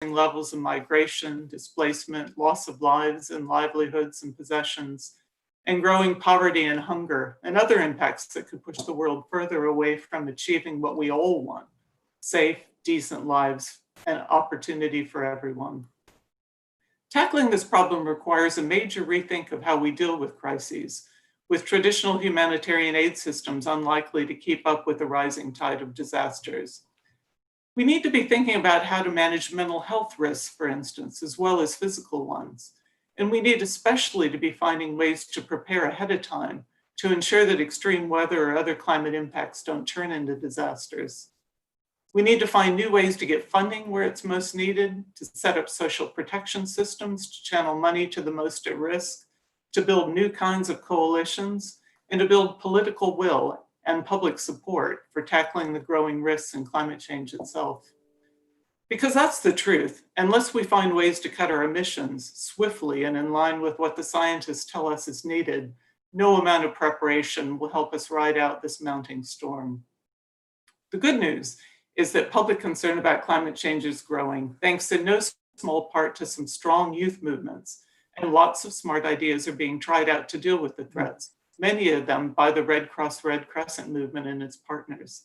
levels of migration, displacement, loss of lives and livelihoods and possessions, and growing poverty and hunger, and other impacts that could push the world further away from achieving what we all want: safe, decent lives and opportunity for everyone. Tackling this problem requires a major rethink of how we deal with crises, with traditional humanitarian aid systems unlikely to keep up with the rising tide of disasters. We need to be thinking about how to manage mental health risks, for instance, as well as physical ones. And we need especially to be finding ways to prepare ahead of time to ensure that extreme weather or other climate impacts don't turn into disasters. We need to find new ways to get funding where it's most needed, to set up social protection systems, to channel money to the most at risk, to build new kinds of coalitions, and to build political will and public support for tackling the growing risks in climate change itself. Because that's the truth. Unless we find ways to cut our emissions swiftly and in line with what the scientists tell us is needed, no amount of preparation will help us ride out this mounting storm. The good news is that public concern about climate change is growing, thanks in no small part to some strong youth movements, and lots of smart ideas are being tried out to deal with the threats, many of them by the Red Cross Red Crescent movement and its partners.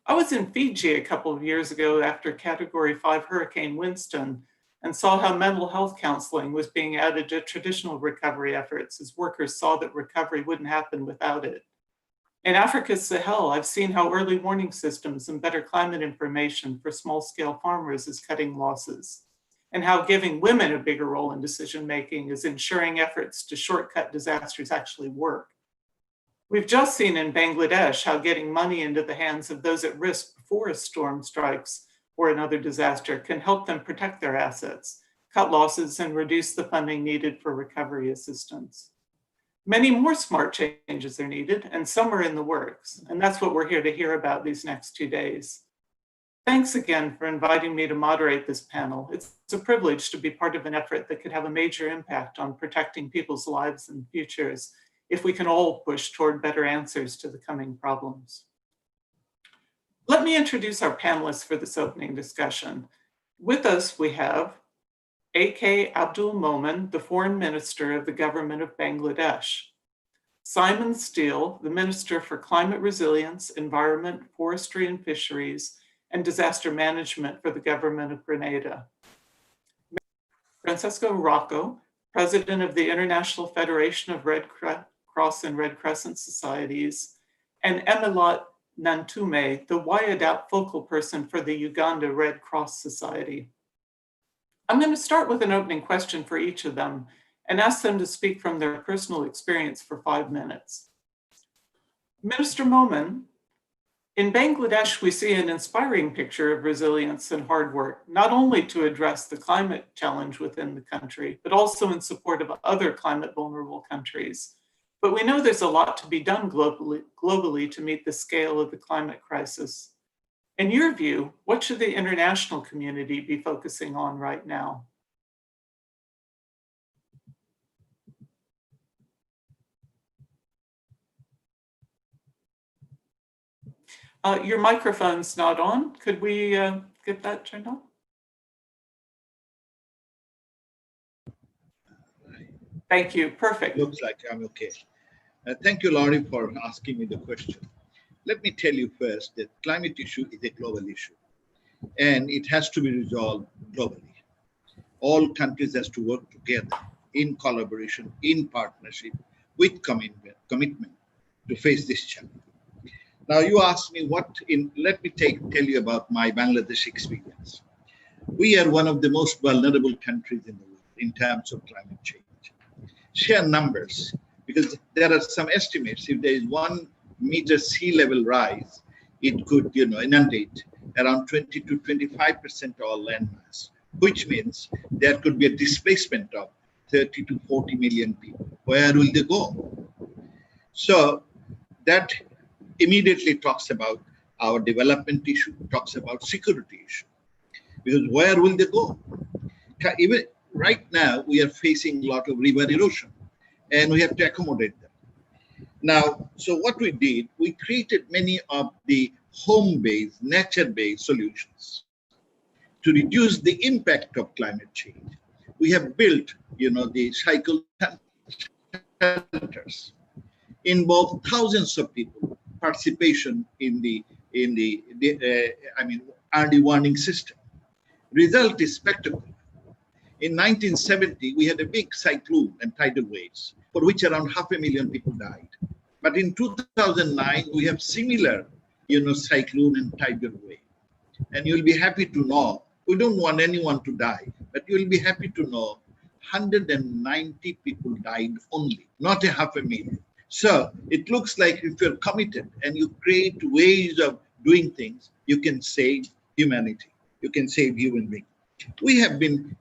I was in Fiji a couple of years ago after Category 5 Hurricane Winston and saw how mental health counseling was being added to traditional recovery efforts as workers saw that recovery wouldn't happen without it. In Africa's Sahel, I've seen how early warning systems and better climate information for small-scale farmers is cutting losses, and how giving women a bigger role in decision-making is ensuring efforts to shortcut disasters actually work. We've just seen in Bangladesh how getting money into the hands of those at risk before a storm strikes or another disaster can help them protect their assets, cut losses, and reduce the funding needed for recovery assistance. Many more smart changes are needed, and some are in the works, and that's what we're here to hear about these next 2 days. Thanks again for inviting me to moderate this panel. It's a privilege to be part of an effort that could have a major impact on protecting people's lives and futures if we can all push toward better answers to the coming problems. Let me introduce our panelists for this opening discussion. With us, we have A.K. Abdul Momen, the Foreign Minister of the Government of Bangladesh; Simon Steele, the Minister for Climate Resilience, Environment, Forestry and Fisheries, and Disaster Management for the Government of Grenada; Francesco Rocco, President of the International Federation of Red Cross and Red Crescent Societies; and Emilat Nantume, the Wyandotte focal person for the Uganda Red Cross Society. I'm going to start with an opening question for each of them and ask them to speak from their personal experience for 5 minutes. Minister Momen, in Bangladesh, we see an inspiring picture of resilience and hard work, not only to address the climate challenge within the country, but also in support of other climate vulnerable countries. But we know there's a lot to be done globally to meet the scale of the climate crisis. In your view, what should the international community be focusing on right now? Your microphone's not on. Could we get that turned on? Thank you. Perfect. Looks like I'm okay. Thank you, Laurie, for asking me the question. Let me tell you first that climate issue is a global issue, and it has to be resolved globally. All countries has to work together in collaboration, in partnership, with commitment to face this challenge. Now, you asked me let me tell you about my Bangladesh experience. We are one of the most vulnerable countries in the world in terms of climate change. Share numbers, because there are some estimates. If there is 1 meter sea level rise, it could, inundate around 20 to 25% of our landmass, which means there could be a displacement of 30 to 40 million people. Where will they go? So that immediately talks about our development issue, talks about security issue, because where will they go? Even right now, we are facing a lot of river erosion, and we have to accommodate them. Now, so what we did, we created many of the home-based, nature-based solutions. to reduce the impact of climate change, we have built, the cycle shelters. Involve thousands of people participation in the early warning system. Result is spectacular. In 1970, we had a big cyclone and tidal waves for which around 500,000 people died. But in 2009, we have similar, cyclone and tidal wave. And you'll be happy to know, we don't want anyone to die, but you'll be happy to know 190 people died only, not 500,000. So it looks like if you're committed and you create ways of doing things, you can save humanity. You can save human beings. We have been,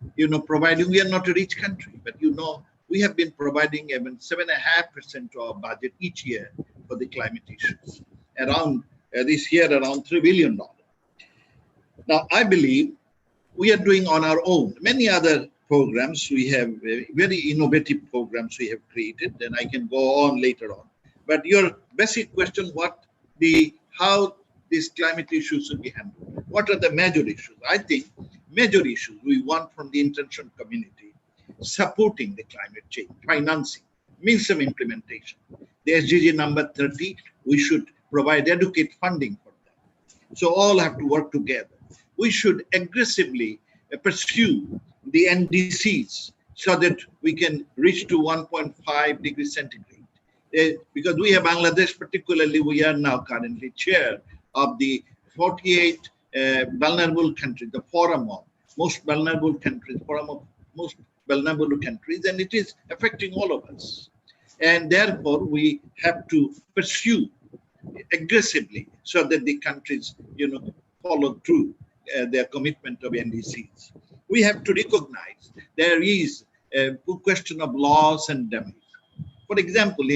providing, we are not a rich country, but we have been providing even 7.5% of our budget each year for the climate issues. Around this year, around $3 billion. Now, I believe we are doing on our own. Many other programs, we have very innovative programs we have created, and I can go on later on. But your basic question, how these climate issues should be handled? What are the major issues? I think major issues we want from the international community, supporting the climate change, financing, means of implementation. The SDG number 30, we should provide adequate funding for them. So all have to work together. We should aggressively pursue the NDCs so that we can reach to 1.5 degrees centigrade. Because we have Bangladesh, particularly, we are now currently chair of the 48 vulnerable countries, the forum of most vulnerable countries, and it is affecting all of us. And therefore, we have to pursue aggressively so that the countries, follow through their commitment of NDCs. We have to recognize there is a question of loss and damage. For example,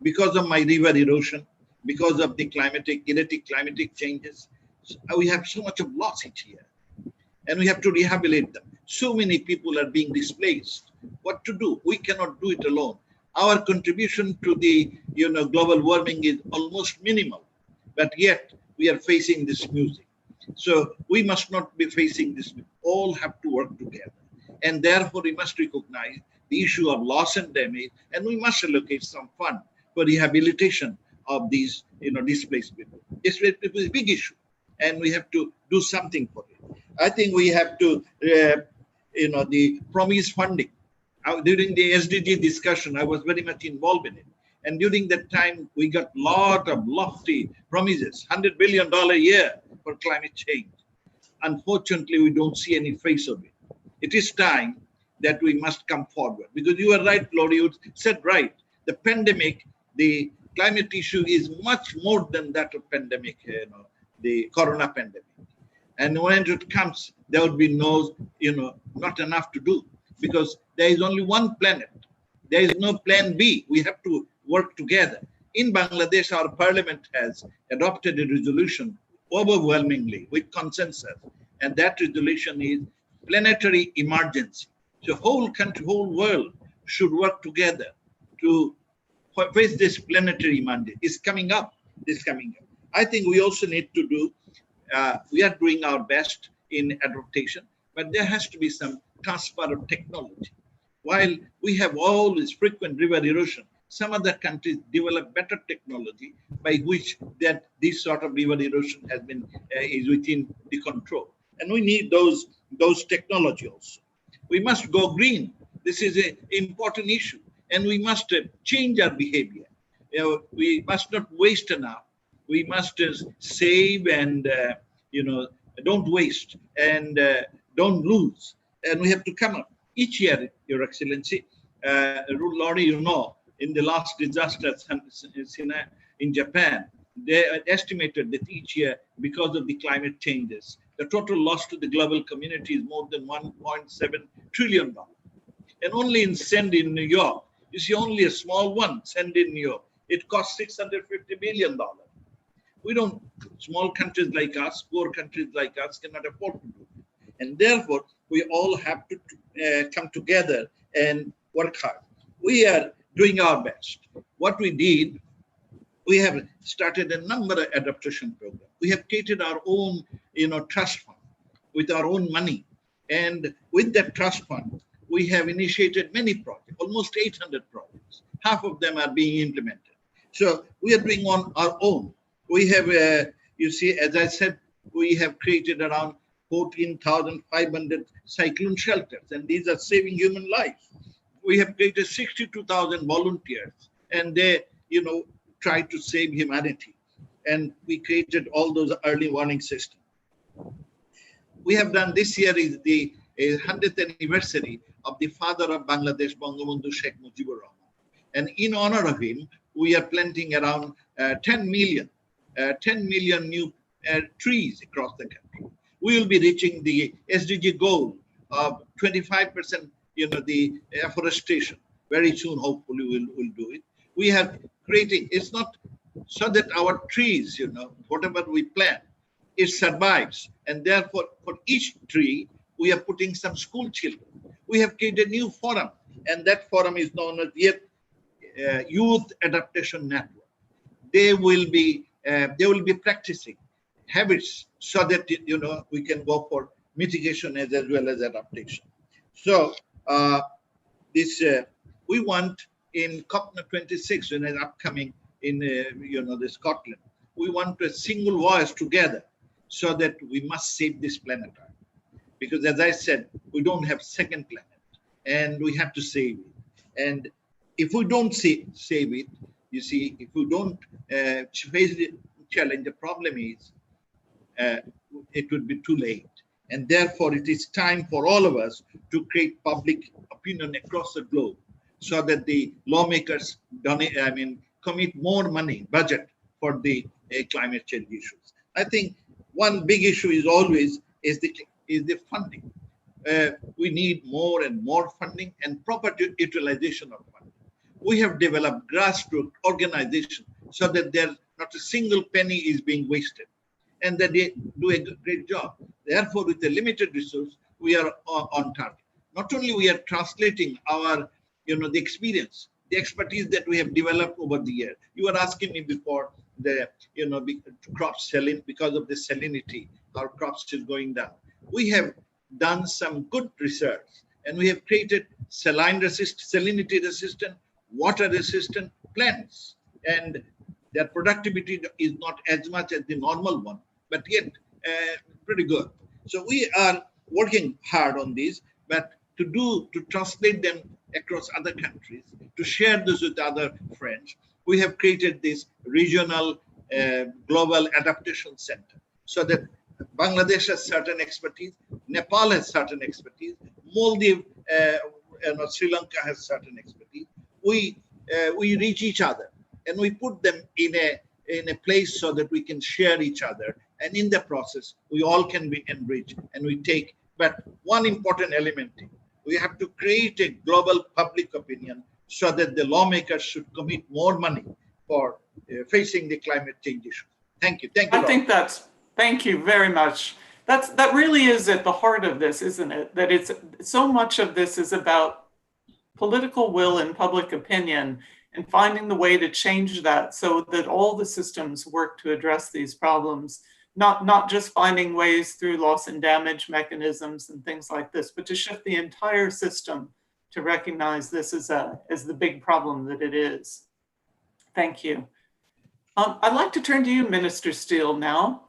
because of my river erosion, because of the erratic climatic changes, we have so much of loss each year, and we have to rehabilitate them. So many people are being displaced. What to do? We cannot do it alone. Our contribution to the global warming is almost minimal, but yet we are facing this music. So we must not be facing this. All have to work together, and therefore we must recognize the issue of loss and damage, and we must allocate some fund for rehabilitation of these displaced people. It's a big issue, and we have to do something for it. I think we have to, the promised funding. During the SDG discussion, I was very much involved in it. And during that time, we got a lot of lofty promises, $100 billion a year for climate change. Unfortunately, we don't see any face of it. It is time that we must come forward. Because you are right, Lori, you said right. The pandemic, the climate issue is much more than that of pandemic, the corona pandemic. And when it comes, there would be not enough to do, because there is only one planet. There is no plan B. We have to work together. In Bangladesh, our parliament has adopted a resolution overwhelmingly with consensus. And that resolution is planetary emergency. So whole country, whole world should work together to face this planetary emergency. It's coming up. I think we also need to do, we are doing our best in adaptation, but there has to be some transfer of technology. While we have all this frequent river erosion, some other countries develop better technology by which this sort of river erosion has been is within the control. And we need those technology also. We must go green. This is an important issue, and we must change our behavior. We must not waste enough. We must save and don't waste and don't lose. And we have to come up each year, Your Excellency. Lori, in the last disaster in Japan, they estimated that each year, because of the climate changes, the total loss to the global community is more than $1.7 trillion. And only in Sandy in New York, you see only a small one, Sandy in New York, it costs $650 billion. Small countries like us, poor countries like us cannot afford to do it. And therefore, we all have to come together and work hard. We are doing our best. What we did, we have started a number of adaptation programs. We have created our own, trust fund. with our own money. And with that trust fund, we have initiated many projects, almost 800 projects. Half of them are being implemented. So we are doing on our own. We have, you see, as I said, we have created around 14,500 cyclone shelters, and these are saving human lives. We have created 62,000 volunteers, and they, try to save humanity. And we created all those early warning systems. We have done, this year is the 100th anniversary of the father of Bangladesh, Bangabandhu Sheikh Mujibur Rahman. And in honor of him, we are planting around 10 million new trees across the country. We will be reaching the SDG goal of 25%, the afforestation. Very soon, hopefully, we'll do it. We are creating, it's not so that our trees, whatever we plant, it survives. And therefore, for each tree, we are putting some school children. We have created a new forum, and that forum is known as Youth Adaptation Network. They will be practicing habits so that we can go for mitigation as well as adaptation. So we want in COP26, when it's upcoming in the Scotland, we want a single voice together so that we must save this planet Earth. Because as I said, we don't have second planet, and we have to save it. And if we don't save it, you see, if we don't face the challenge, the problem is it would be too late. And therefore, it is time for all of us to create public opinion across the globe so that the lawmakers commit more money, budget for the climate change issues. I think one big issue is always the funding. We need more and more funding and proper utilization of funding. We have developed grassroots organization so that there not a single penny is being wasted, and that they do a great job. Therefore, with a limited resource, we are on target. Not only we are translating our, the experience, the expertise that we have developed over the year. You were asking me before the, crop selling, because of the salinity, our crops is going down. We have done some good research, and we have created salinity resistant, water resistant plants, and their productivity is not as much as the normal one, but yet pretty good. So we are working hard on this, but to translate them across other countries, to share this with other friends, we have created this regional global adaptation center, so that Bangladesh has certain expertise, Nepal has certain expertise, Maldives, Sri Lanka has certain expertise. We reach each other, and we put them in a place so that we can share each other, and in the process we all can be enriched, and we take. But one important element, we have to create a global public opinion so that the lawmakers should commit more money for facing the climate change issue. Thank you. Thank you. Thank you very much. That really is at the heart of this, isn't it? That it's so much of this is about political will and public opinion, and finding the way to change that so that all the systems work to address these problems, not just finding ways through loss and damage mechanisms and things like this, but to shift the entire system to recognize this as the big problem that it is. Thank you. I'd like to turn to you, Minister Steele, now.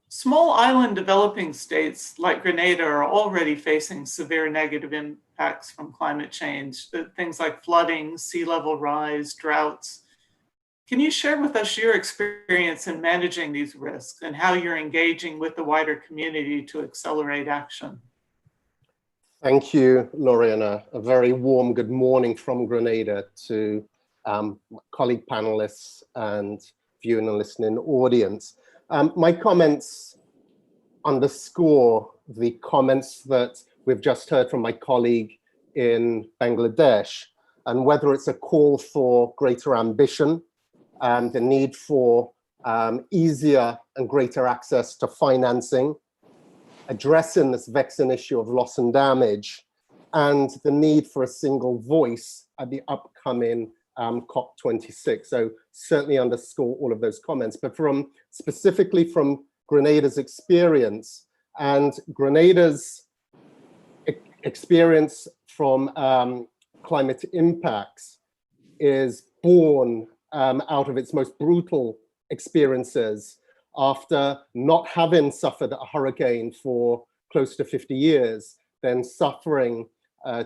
Small island developing states like Grenada are already facing severe negative impacts from climate change, things like flooding, sea level rise, droughts. Can you share with us your experience in managing these risks and how you're engaging with the wider community to accelerate action? Thank you, Lorena. A very warm good morning from Grenada to colleague panelists and viewing and listening audience. My comments underscore the comments that we've just heard from my colleague in Bangladesh, and whether it's a call for greater ambition and the need for easier and greater access to financing, addressing this vexing issue of loss and damage, and the need for a single voice at the upcoming COP26. So certainly underscore all of those comments, but specifically from Grenada's experience, And Grenada's experience from climate impacts is born out of its most brutal experiences after not having suffered a hurricane for close to 50 years, then suffering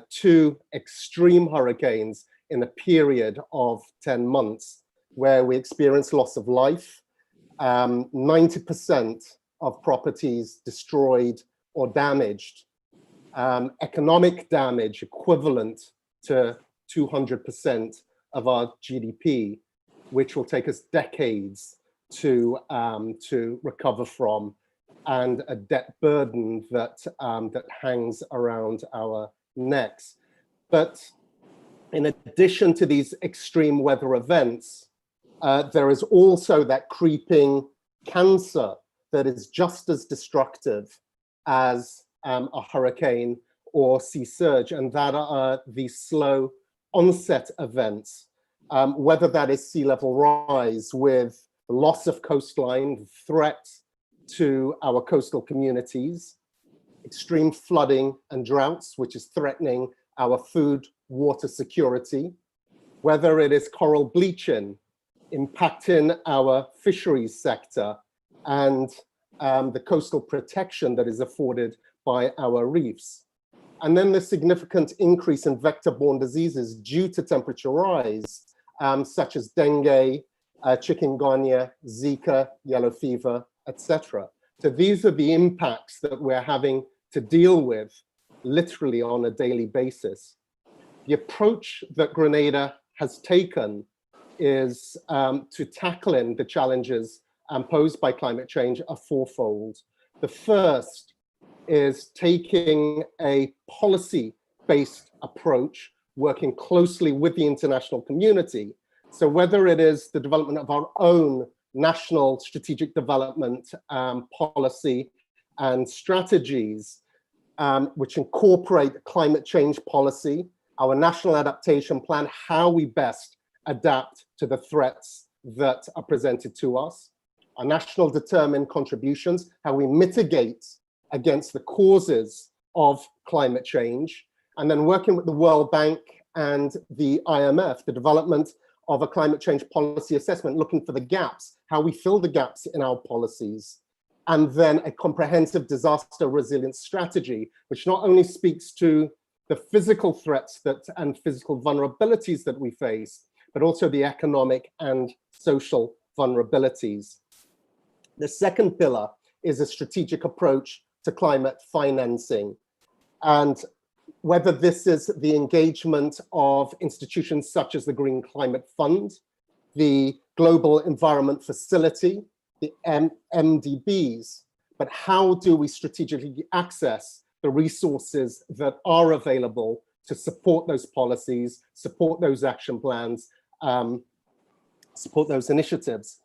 2 extreme hurricanes in a period of 10 months, where we experienced loss of life, 90% of properties destroyed or damaged, economic damage equivalent to 200% of our GDP, which will take us decades to recover from, and a debt burden that hangs around our necks. But in addition to these extreme weather events, there is also that creeping cancer that is just as destructive as a hurricane or sea surge, and that are these slow onset events, whether that is sea level rise with the loss of coastline, threat to our coastal communities, extreme flooding and droughts, which is threatening our food, water security, whether it is coral bleaching, impacting our fisheries sector, and the coastal protection that is afforded by our reefs. And then the significant increase in vector-borne diseases due to temperature rise, such as dengue, chikungunya, Zika, yellow fever, etc. So these are the impacts that we're having to deal with literally on a daily basis. The approach that Grenada has taken is to tackling the challenges posed by climate change are fourfold. The first is taking a policy-based approach, working closely with the international community. So whether it is the development of our own national strategic development policy and strategies, which incorporate climate change policy, our national adaptation plan, how we best adapt to the threats that are presented to us, our national determined contributions, how we mitigate against the causes of climate change, and then working with the World Bank and the IMF, the development of a climate change policy assessment, looking for the gaps, how we fill the gaps in our policies, and then a comprehensive disaster resilience strategy, which not only speaks to the physical threats and physical vulnerabilities that we face, but also the economic and social vulnerabilities. The second pillar is a strategic approach to climate financing. And whether this is the engagement of institutions such as the Green Climate Fund, the Global Environment Facility, the MDBs, but how do we strategically access the resources that are available to support those policies, support those action plans, support those initiatives.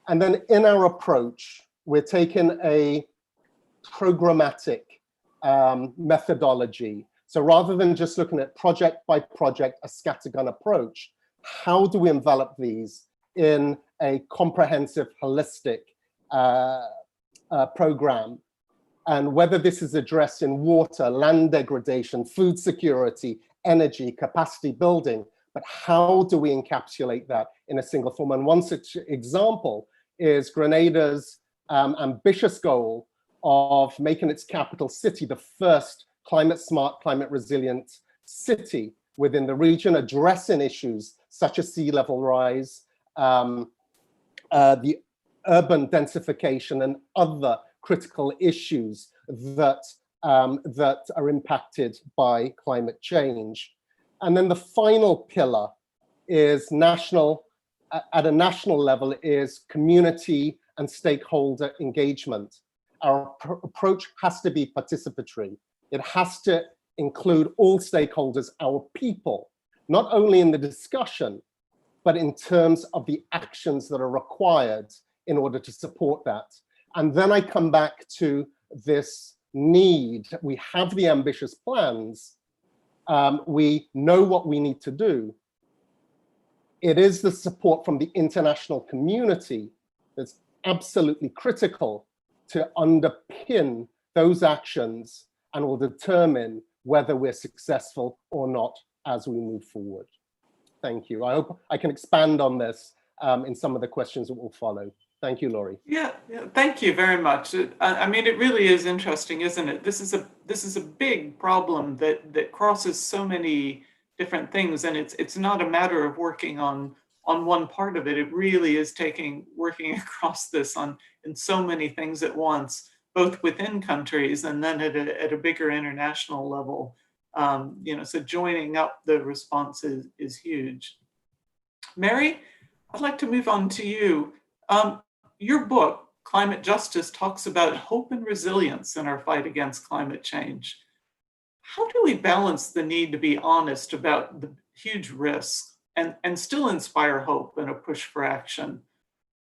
And then in our approach, we're taking a programmatic methodology. So rather than just looking at project by project, a scattergun approach, how do we envelop these in a comprehensive, holistic program? And whether this is addressed in water, land degradation, food security, energy, capacity building, but how do we encapsulate that in a single form? And one such example is Grenada's ambitious goal of making its capital city the first climate smart, climate resilient city within the region, addressing issues such as sea level rise, the urban densification and other critical issues that are impacted by climate change. And then the final pillar is national, at a national level, is community and stakeholder engagement. Our approach has to be participatory. It has to include all stakeholders, our people, not only in the discussion, but in terms of the actions that are required in order to support that. And then I come back to this need. We have the ambitious plans. We know what we need to do. It is the support from the international community that's absolutely critical to underpin those actions and will determine whether we're successful or not as we move forward. Thank you. I hope I can expand on this in some of the questions that will follow. Thank you, Laurie. Yeah, thank you very much. I mean, it really is interesting, isn't it? This is a big problem that crosses so many different things, and it's not a matter of working on one part of it. It really is working across this in so many things at once, both within countries and then at a bigger international level. So joining up the response is huge. Mary, I'd like to move on to you. Your book, Climate Justice, talks about hope and resilience in our fight against climate change. How do we balance the need to be honest about the huge risks and still inspire hope and a push for action?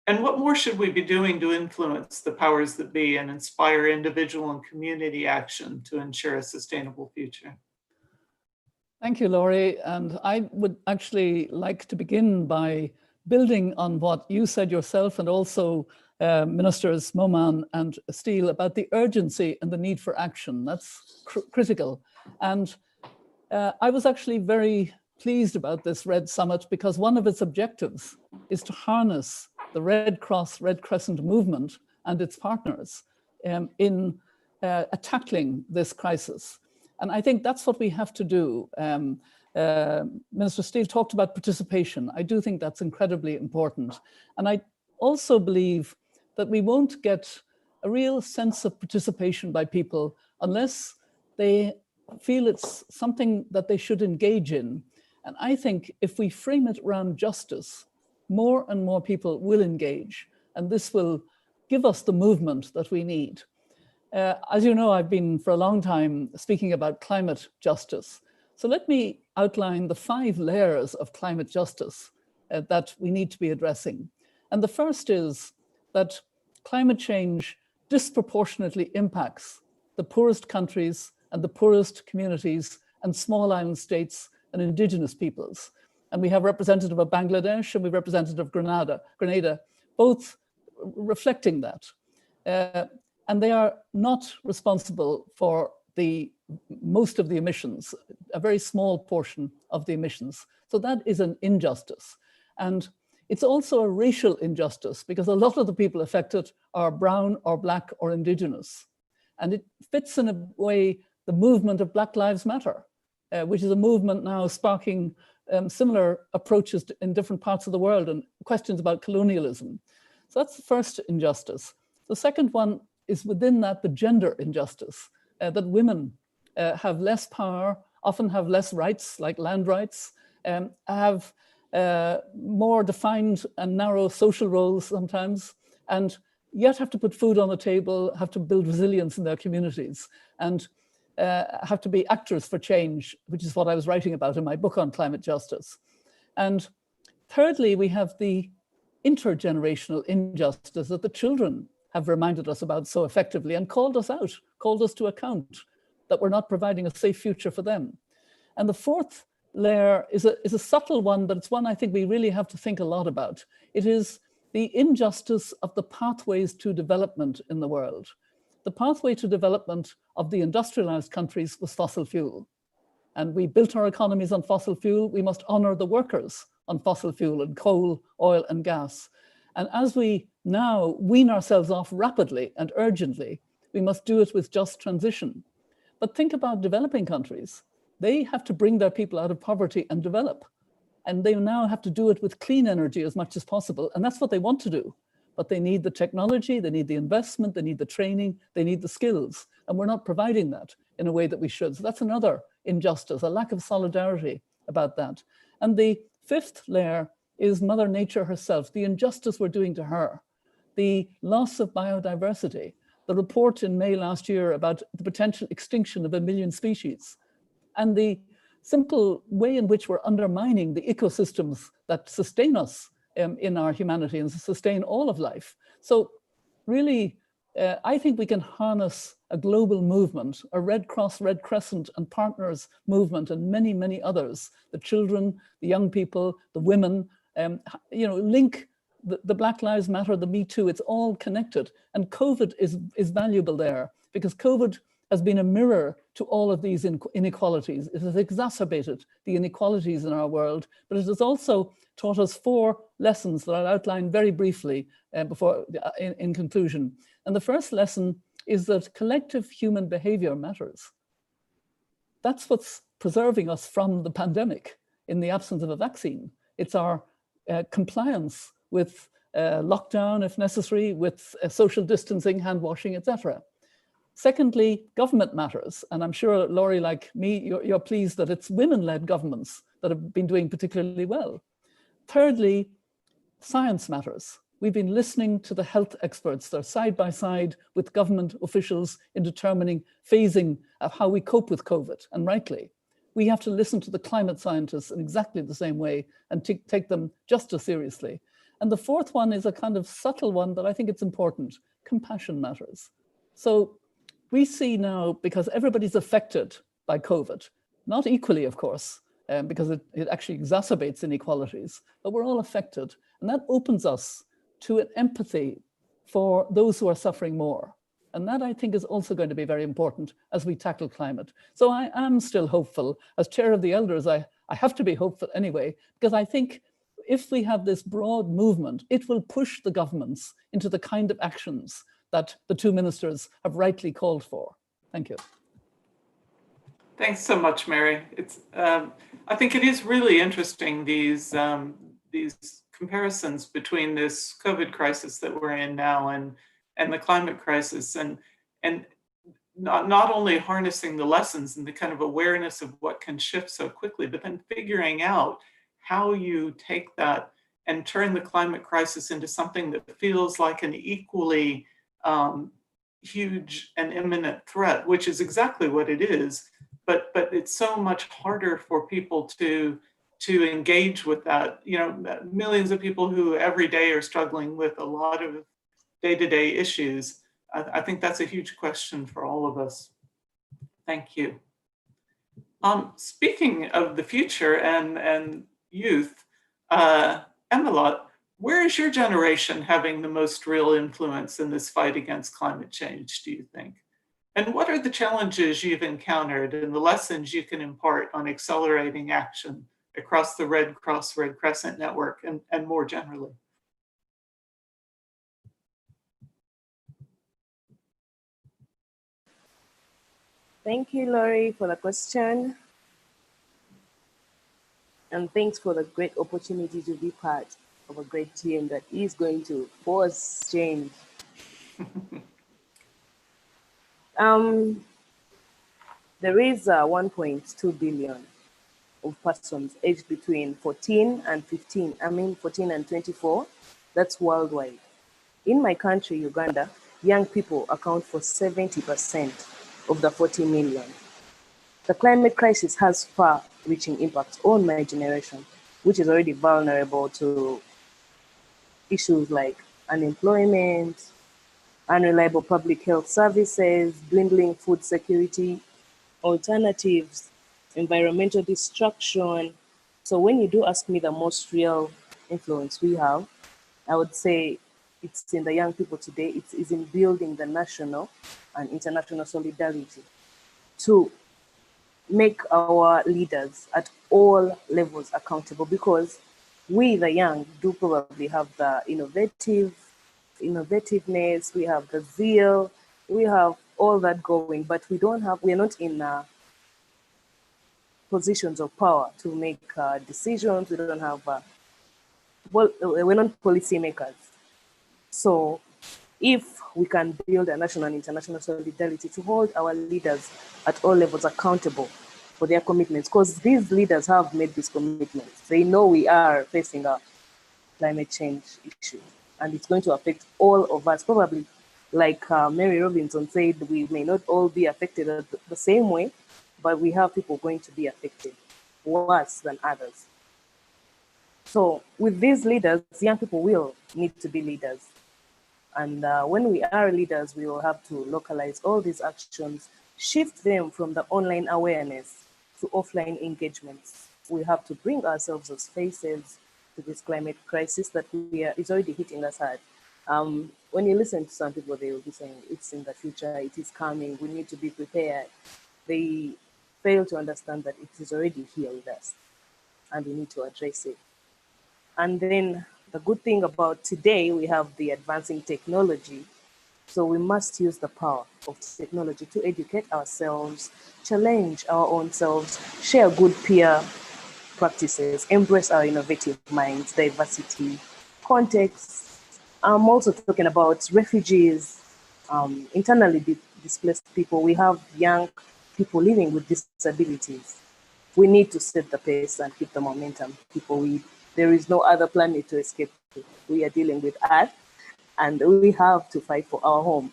And what more should we be doing to influence the powers that be and inspire individual and community action to ensure a sustainable future? Thank you, Laurie. And I would actually like to begin by building on what you said yourself and also Ministers Moman and Steele about the urgency and the need for action. That's critical. And I was actually very pleased about this Red Summit because one of its objectives is to harness the Red Cross, Red Crescent movement and its partners in tackling this crisis. And I think that's what we have to do. Minister Steele talked about participation. I do think that's incredibly important. And I also believe that we won't get a real sense of participation by people unless they feel it's something that they should engage in. And I think if we frame it around justice, more and more people will engage, and this will give us the movement that we need. As you know, I've been for a long time speaking about climate justice. So let me outline the 5 layers of climate justice that we need to be addressing. And the first is that climate change disproportionately impacts the poorest countries and the poorest communities and small island states and indigenous peoples. And we have representative of Bangladesh and we have representative of Grenada, both reflecting that. And they are not responsible for most of the emissions, a very small portion of the emissions. So that is an injustice. And it's also a racial injustice because a lot of the people affected are brown or black or indigenous. And it fits in a way the movement of Black Lives Matter, which is a movement now sparking similar approaches in different parts of the world and questions about colonialism. So that's the first injustice. The second one is within that the gender injustice, that women have less power, often have less rights like land rights, have more defined and narrow social roles sometimes, and yet have to put food on the table, have to build resilience in their communities, and have to be actors for change, which is what I was writing about in my book on climate justice. And thirdly, we have the intergenerational injustice that the children have reminded us about so effectively and called us out, called us to account that we're not providing a safe future for them. And the fourth layer is a subtle one, but it's one I think we really have to think a lot about. It is the injustice of the pathways to development in the world. The pathway to development of the industrialized countries was fossil fuel. And we built our economies on fossil fuel. We must honor the workers on fossil fuel and coal, oil and gas. And as we now wean ourselves off rapidly and urgently, we must do it with just transition. But think about developing countries. They have to bring their people out of poverty and develop. And they now have to do it with clean energy as much as possible. And that's what they want to do. But they need the technology, they need the investment, they need the training, they need the skills. And we're not providing that in a way that we should. So that's another injustice, a lack of solidarity about that. And the fifth layer is Mother Nature herself, the injustice we're doing to her, the loss of biodiversity, the report in May last year about the potential extinction of 1 million species, and the simple way in which we're undermining the ecosystems that sustain us in our humanity and sustain all of life. So really, I think we can harness a global movement, a Red Cross, Red Crescent and partners movement, and many, many others, the children, the young people, the women, link the Black Lives Matter, the Me Too, it's all connected. And COVID is valuable there because COVID has been a mirror to all of these inequalities. It has exacerbated the inequalities in our world, but it has also taught us 4 lessons that I'll outline very briefly in conclusion. And the first lesson is that collective human behavior matters. That's what's preserving us from the pandemic in the absence of a vaccine. It's our compliance with lockdown, if necessary, with social distancing, hand washing, etc. Secondly, government matters. And I'm sure, Laurie, like me, you're pleased that it's women-led governments that have been doing particularly well. Thirdly, science matters. We've been listening to the health experts. They're side by side with government officials in determining phasing of how we cope with COVID, and rightly. We have to listen to the climate scientists in exactly the same way and take them just as seriously. And the fourth one is a kind of subtle one, but I think it's important. Compassion matters. So we see now, because everybody's affected by COVID, not equally, of course, because it actually exacerbates inequalities, but we're all affected. And that opens us to an empathy for those who are suffering more. And that, I think, is also going to be very important as we tackle climate. So I am still hopeful. As chair of the elders, I have to be hopeful anyway, because I think if we have this broad movement, it will push the governments into the kind of actions that the 2 ministers have rightly called for. Thank you. Thanks so much, Mary. I think it is really interesting, these comparisons between this COVID crisis that we're in now and the climate crisis, and not only harnessing the lessons and the kind of awareness of what can shift so quickly, but then figuring out how you take that and turn the climate crisis into something that feels like an equally huge and imminent threat, which is exactly what it is. But it's so much harder for people to engage with that. You know, millions of people who every day are struggling with a lot of day-to-day issues. I think that's a huge question for all of us. Thank you. Speaking of the future and youth, Emilot, where is your generation having the most real influence in this fight against climate change, do you think? And what are the challenges you've encountered and the lessons you can impart on accelerating action across the Red Cross Red Crescent network and more generally? Thank you, Laurie, for the question. And thanks for the great opportunity to be part of a great team that is going to force change. There is 1.2 billion of persons aged between 14 and 24. That's worldwide. In my country, Uganda, young people account for 70% of the 40 million. The climate crisis has far-reaching impacts on my generation, which is already vulnerable to issues like unemployment, unreliable public health services, dwindling food security, alternatives, environmental destruction. So when you do ask me the most real influence we have, I would say it's in the young people today. It is in building the national and international solidarity to make our leaders at all levels accountable, because we, the young, do probably have the innovativeness, we have the zeal, we have all that going, but we're not in positions of power to make decisions. We don't have, we're not policymakers. So if we can build a national and international solidarity to hold our leaders at all levels accountable for their commitments, because these leaders have made these commitments. They know we are facing a climate change issue, and it's going to affect all of us. Probably, like Mary Robinson said, we may not all be affected the same way, but we have people going to be affected worse than others. So with these leaders, young people will need to be leaders. And when we are leaders, we will have to localize all these actions, shift them from the online awareness to offline engagements. We have to bring ourselves as faces to this climate crisis that is already hitting us hard. When you listen to some people, they will be saying it's in the future, it is coming, we need to be prepared. They fail to understand that it is already here with us and we need to address it. And then the good thing about today, we have the advancing technology. So we must use the power of technology to educate ourselves, challenge our own selves, share good peer practices, embrace our innovative minds, diversity, context. I'm also talking about refugees, internally displaced people. We have young people living with disabilities. We need to set the pace and keep the momentum. There is no other planet to escape to. We are dealing with Earth, and we have to fight for our home.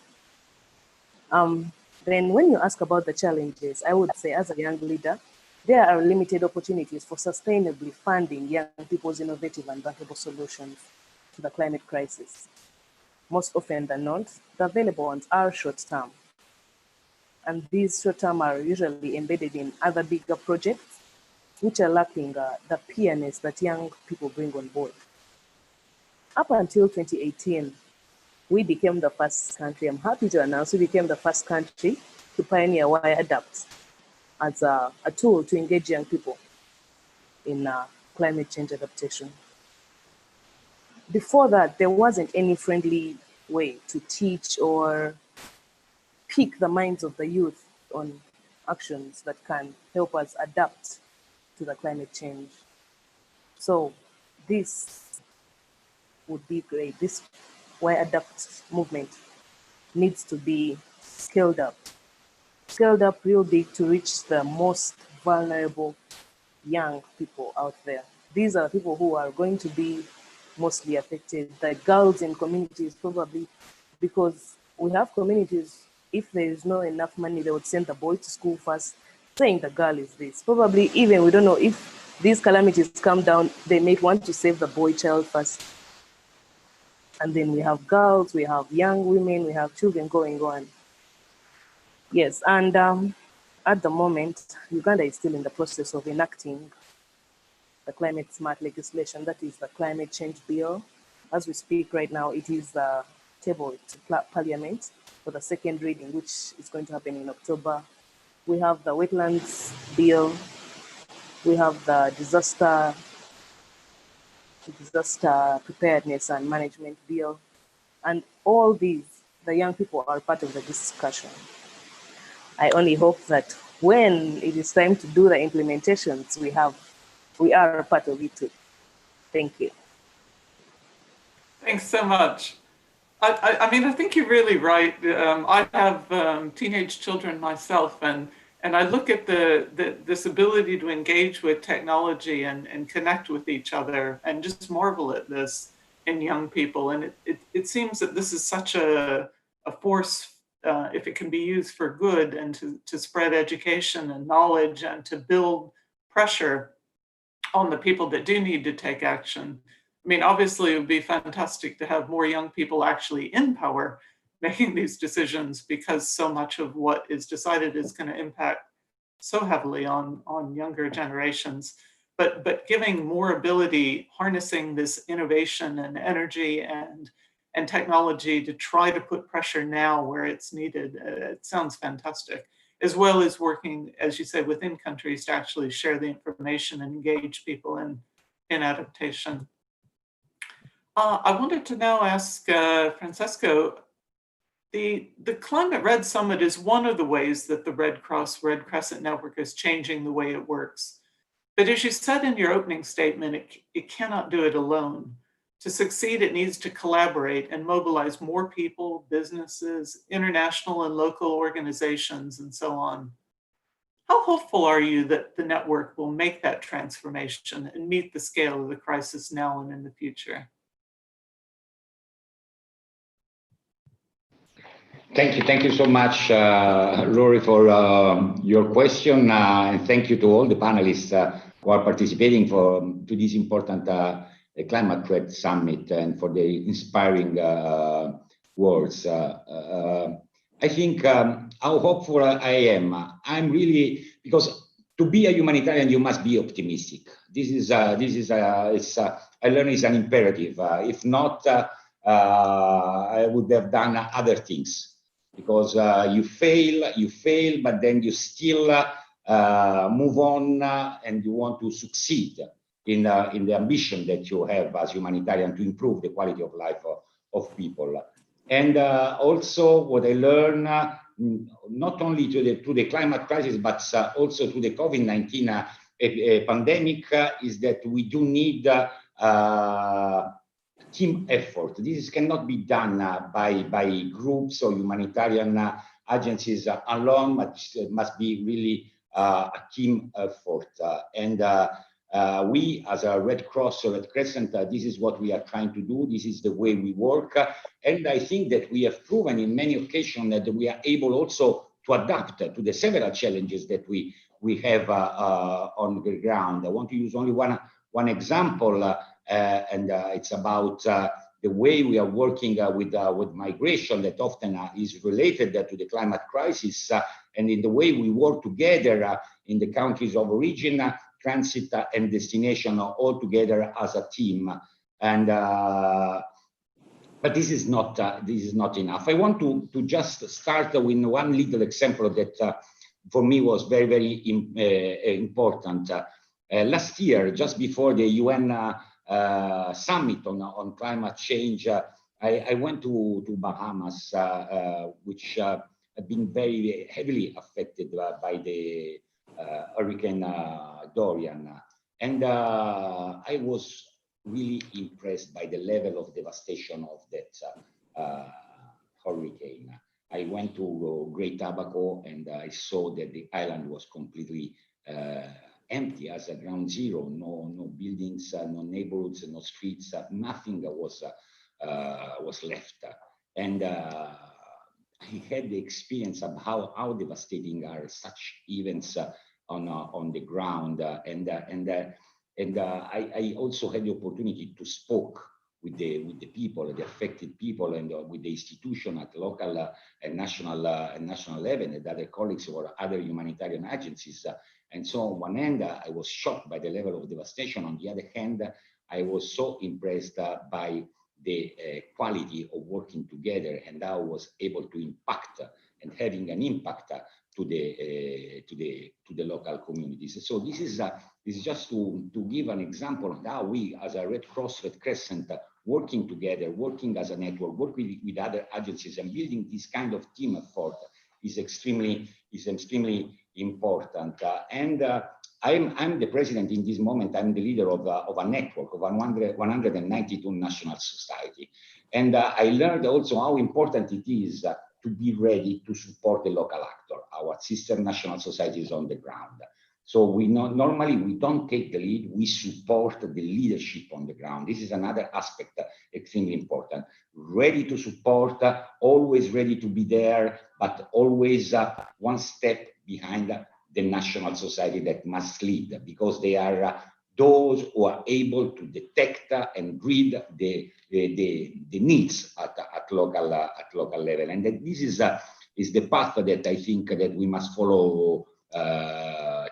Then when you ask about the challenges, I would say as a young leader, there are limited opportunities for sustainably funding young people's innovative and bankable solutions to the climate crisis. Most often than not, the available ones are short-term. And these short-term are usually embedded in other bigger projects, which are lacking the peerness that young people bring on board. Up until 2018, we became the first country, I'm happy to announce, we became the first country to pioneer WireAdapt as a tool to engage young people in climate change adaptation. Before that, there wasn't any friendly way to teach or pick the minds of the youth on actions that can help us adapt to the climate change. So this would be great. This WireAdapt movement needs to be scaled up real big to reach the most vulnerable young people out there. These are people who are going to be mostly affected. The girls in communities, probably, because we have communities, if there is no enough money, they would send the boy to school first, saying the girl is this. Probably even, we don't know, if these calamities come down, they may want to save the boy child first. And then we have girls, we have young women, we have children going on. Yes, and at the moment, Uganda is still in the process of enacting the climate smart legislation, that is the climate change bill. As we speak right now, it is tabled to Parliament for the second reading, which is going to happen in October. We have the wetlands bill, we have the disaster preparedness and management bill, and all these, the young people are part of the discussion. I only hope that when it is time to do the implementations, we are a part of it too. Thank you. Thanks so much. I mean, I think you're really right. I have teenage children myself, and I look at this ability to engage with technology and connect with each other, and just marvel at this in young people. And it seems that this is such a force, if it can be used for good and to spread education and knowledge and to build pressure on the people that do need to take action. I mean, obviously, it would be fantastic to have more young people actually in power making these decisions, because so much of what is decided is going to impact so heavily on younger generations. But giving more ability, harnessing this innovation and energy and technology to try to put pressure now where it's needed, it sounds fantastic. As well as working, as you say, within countries to actually share the information and engage people in adaptation. I wanted to now ask Francesco, the Climate Red Summit is one of the ways that the Red Cross Red Crescent Network is changing the way it works. But as you said in your opening statement, it cannot do it alone. To succeed, it needs to collaborate and mobilize more people, businesses, international and local organizations, and so on. How hopeful are you that the network will make that transformation and meet the scale of the crisis now and in the future? Thank you so much, Lori, for your question, and thank you to all the panelists who are participating to this important Climate Red Summit and for the inspiring words. I think how hopeful I am. I'm really, because to be a humanitarian, you must be optimistic. I learned is an imperative. If not, I would have done other things, because you fail, but then you still move on and you want to succeed in the ambition that you have as humanitarian to improve the quality of life of people. And also what I learned, not only to the climate crisis, but also to the COVID-19 pandemic, is that we do need team effort. This cannot be done by groups or humanitarian agencies alone, but it must be really a team effort. We, as a Red Cross or Red Crescent, this is what we are trying to do. This is the way we work. And I think that we have proven in many occasions that we are able also to adapt to the several challenges that we have on the ground. I want to use only one example, and it's about the way we are working with migration that often is related to the climate crisis, and in the way we work together in the countries of origin, transit and destination all together as a team. And but this is not enough. I want to just start with one little example that for me was very, very important. Last year, just before the UN summit on climate change, I went to Bahamas, which have been very heavily affected by the Hurricane Dorian. And I was really impressed by the level of devastation of that hurricane. I went to Great Abaco and I saw that the island was completely empty as a ground zero. No buildings, no neighborhoods, no streets, nothing was left. And I had the experience of how devastating are such events on the ground. And I also had the opportunity to speak with the people, the affected people, and with the institution at local and national level, and other colleagues or other humanitarian agencies. And so on one hand, I was shocked by the level of devastation. On the other hand, I was so impressed by the quality of working together and how I was able to impact and having an impact to the local communities. So this is just to give an example of how we, as a Red Cross, Red Crescent, working together, working as a network, working with other agencies, and building this kind of team effort is extremely important. I'm the president in this moment. I'm the leader of a network of 192 national society. And I learned also how important it is to be ready to support the local actor, our sister national societies on the ground. So normally we don't take the lead, we support the leadership on the ground. This is another aspect extremely important. Ready to support, always ready to be there, but always one step behind the national society that must lead, because they are those who are able to detect and read the needs at local level. And that this is the path that I think that we must follow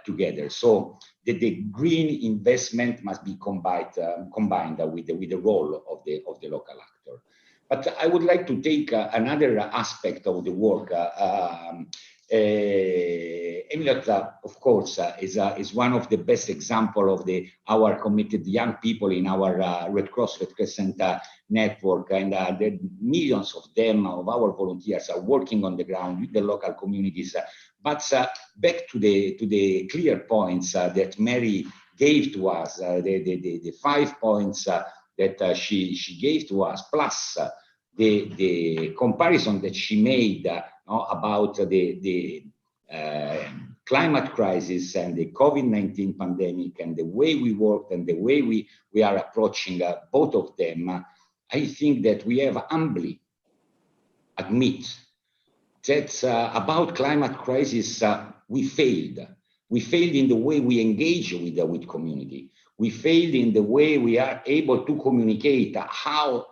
together. So the green investment must be combined with the role of the local actor. But I would like to take another aspect of the work. EMILOT, of course, is one of the best examples of our committed young people in our Red Cross, Red Crescent network, and the millions of them, of our volunteers, are working on the ground with the local communities. But back to the clear points that Mary gave to us, the 5 points that she gave to us, plus the comparison that she made about the climate crisis and the COVID-19 pandemic and the way we worked and the way we are approaching both of them, I think that we have humbly admit that about climate crisis, we failed. We failed in the way we engage with community. We failed in the way we are able to communicate how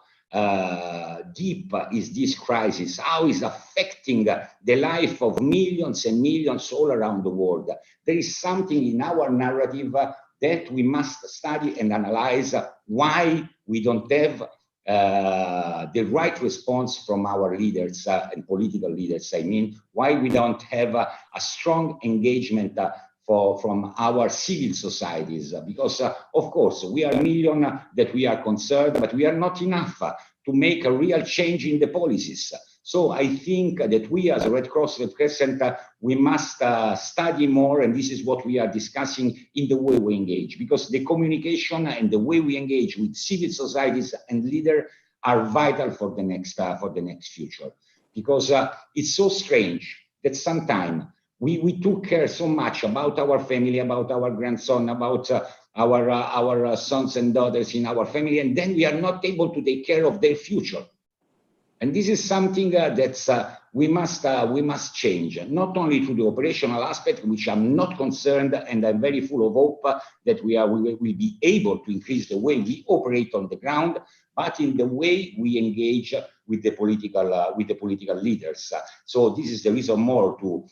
deep is this crisis, how is affecting the life of millions and millions all around the world. There is something in our narrative that we must study and analyze why we don't have the right response from our leaders and political leaders. I mean, why we don't have a strong engagement from our civil societies, because of course we are a million that we are concerned, but we are not enough to make a real change in the policies. So I think that we as a Red Cross Red Crescent, we must study more, and this is what we are discussing in the way we engage, because the communication and the way we engage with civil societies and leaders are vital for the next future. Because it's so strange that sometimes we took care so much about our family, about our grandson, about our sons and daughters in our family, and then we are not able to take care of their future. And this is something that we must change, not only through the operational aspect, which I'm not concerned, and I'm very full of hope that we will be able to increase the way we operate on the ground, but in the way we engage with the political leaders. So this is the reason more to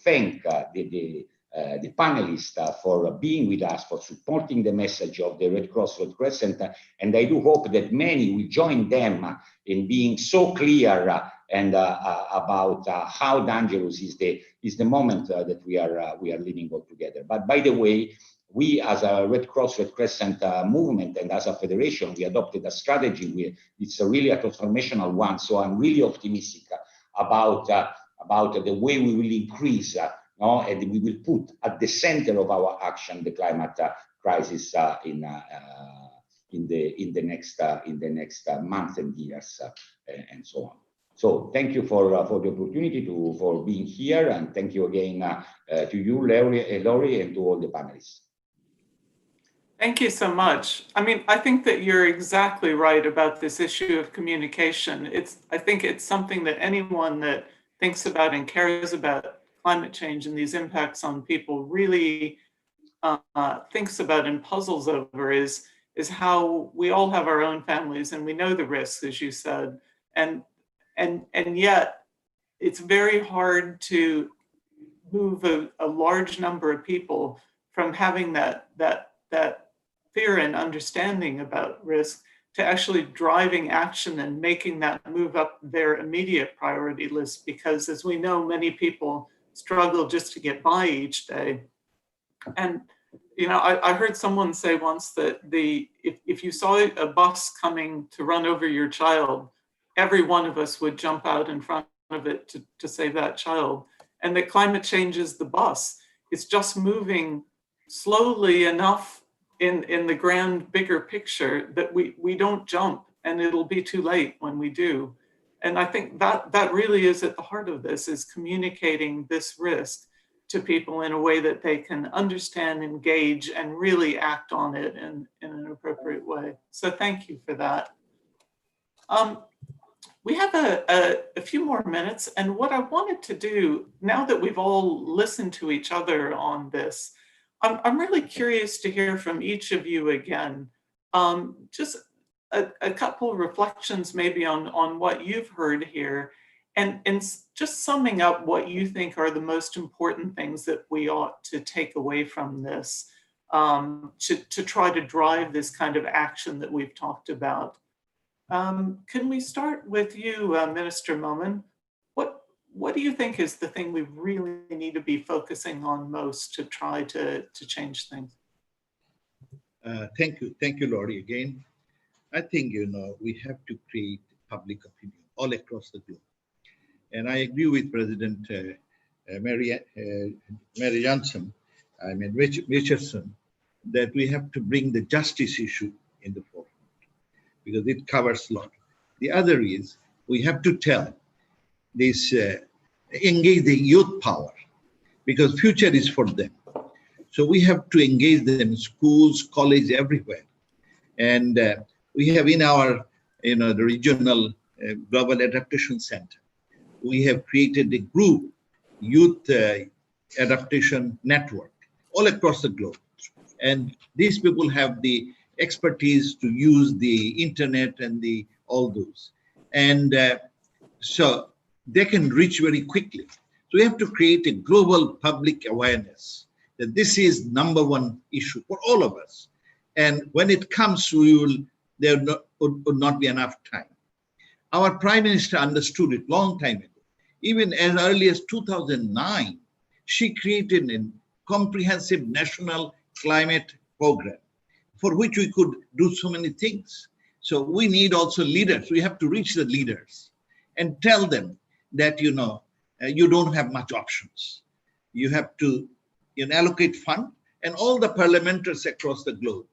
thank the panelists for being with us, for supporting the message of the Red Cross Red Crescent, and I do hope that many will join them in being so clear and about how dangerous is the moment that we are living all together. But by the way, we as a Red Cross Red Crescent movement and as a federation, we adopted a strategy. It's really a transformational one. So I'm really optimistic about the way we will increase. And we will put at the center of our action the climate crisis in the next months and years and so on. So thank you for the opportunity for being here, and thank you again to you, Laurie, and to all the panelists. Thank you so much. I mean, I think that you're exactly right about this issue of communication. I think it's something that anyone that thinks about and cares about climate change and these impacts on people really thinks about and puzzles over is how we all have our own families and we know the risks, as you said, and yet it's very hard to move a large number of people from having that fear and understanding about risk to actually driving action and making that move up their immediate priority list, because as we know, many people struggle just to get by each day. And you know, I heard someone say once that if you saw a bus coming to run over your child, every one of us would jump out in front of it to save that child. And that climate change is the bus. It's just moving slowly enough in the grand bigger picture that we don't jump, and it'll be too late when we do. And I think that really is at the heart of this, is communicating this risk to people in a way that they can understand, engage, and really act on it in an appropriate way. So thank you for that. We have a few more minutes, and what I wanted to do, now that we've all listened to each other on this, I'm really curious to hear from each of you again. Just a couple of reflections maybe on what you've heard here, and just summing up what you think are the most important things that we ought to take away from this to try to drive this kind of action that we've talked about. Can we start with you, Minister Momen? What do you think is the thing we really need to be focusing on most to try to change things? Thank you, Laurie, again. I think, we have to create public opinion all across the globe. And I agree with President Mary Johnson, Richardson, that we have to bring the justice issue in the forefront because it covers a lot. The other is we have to tell this, engage the youth power because future is for them. So we have to engage them in schools, college, everywhere. And we have in our, the regional Global Adaptation Center, we have created a group, Youth Adaptation Network, all across the globe. And these people have the expertise to use the internet and all those. And so they can reach very quickly. So we have to create a global public awareness that this is #1 issue for all of us. And when it comes, we will would not be enough time. Our Prime Minister understood it long time ago. Even as early as 2009, she created a comprehensive national climate program for which we could do so many things. So we need also leaders. We have to reach the leaders and tell them that, you don't have much options. You have to allocate fund, and all the parliamentarians across the globe,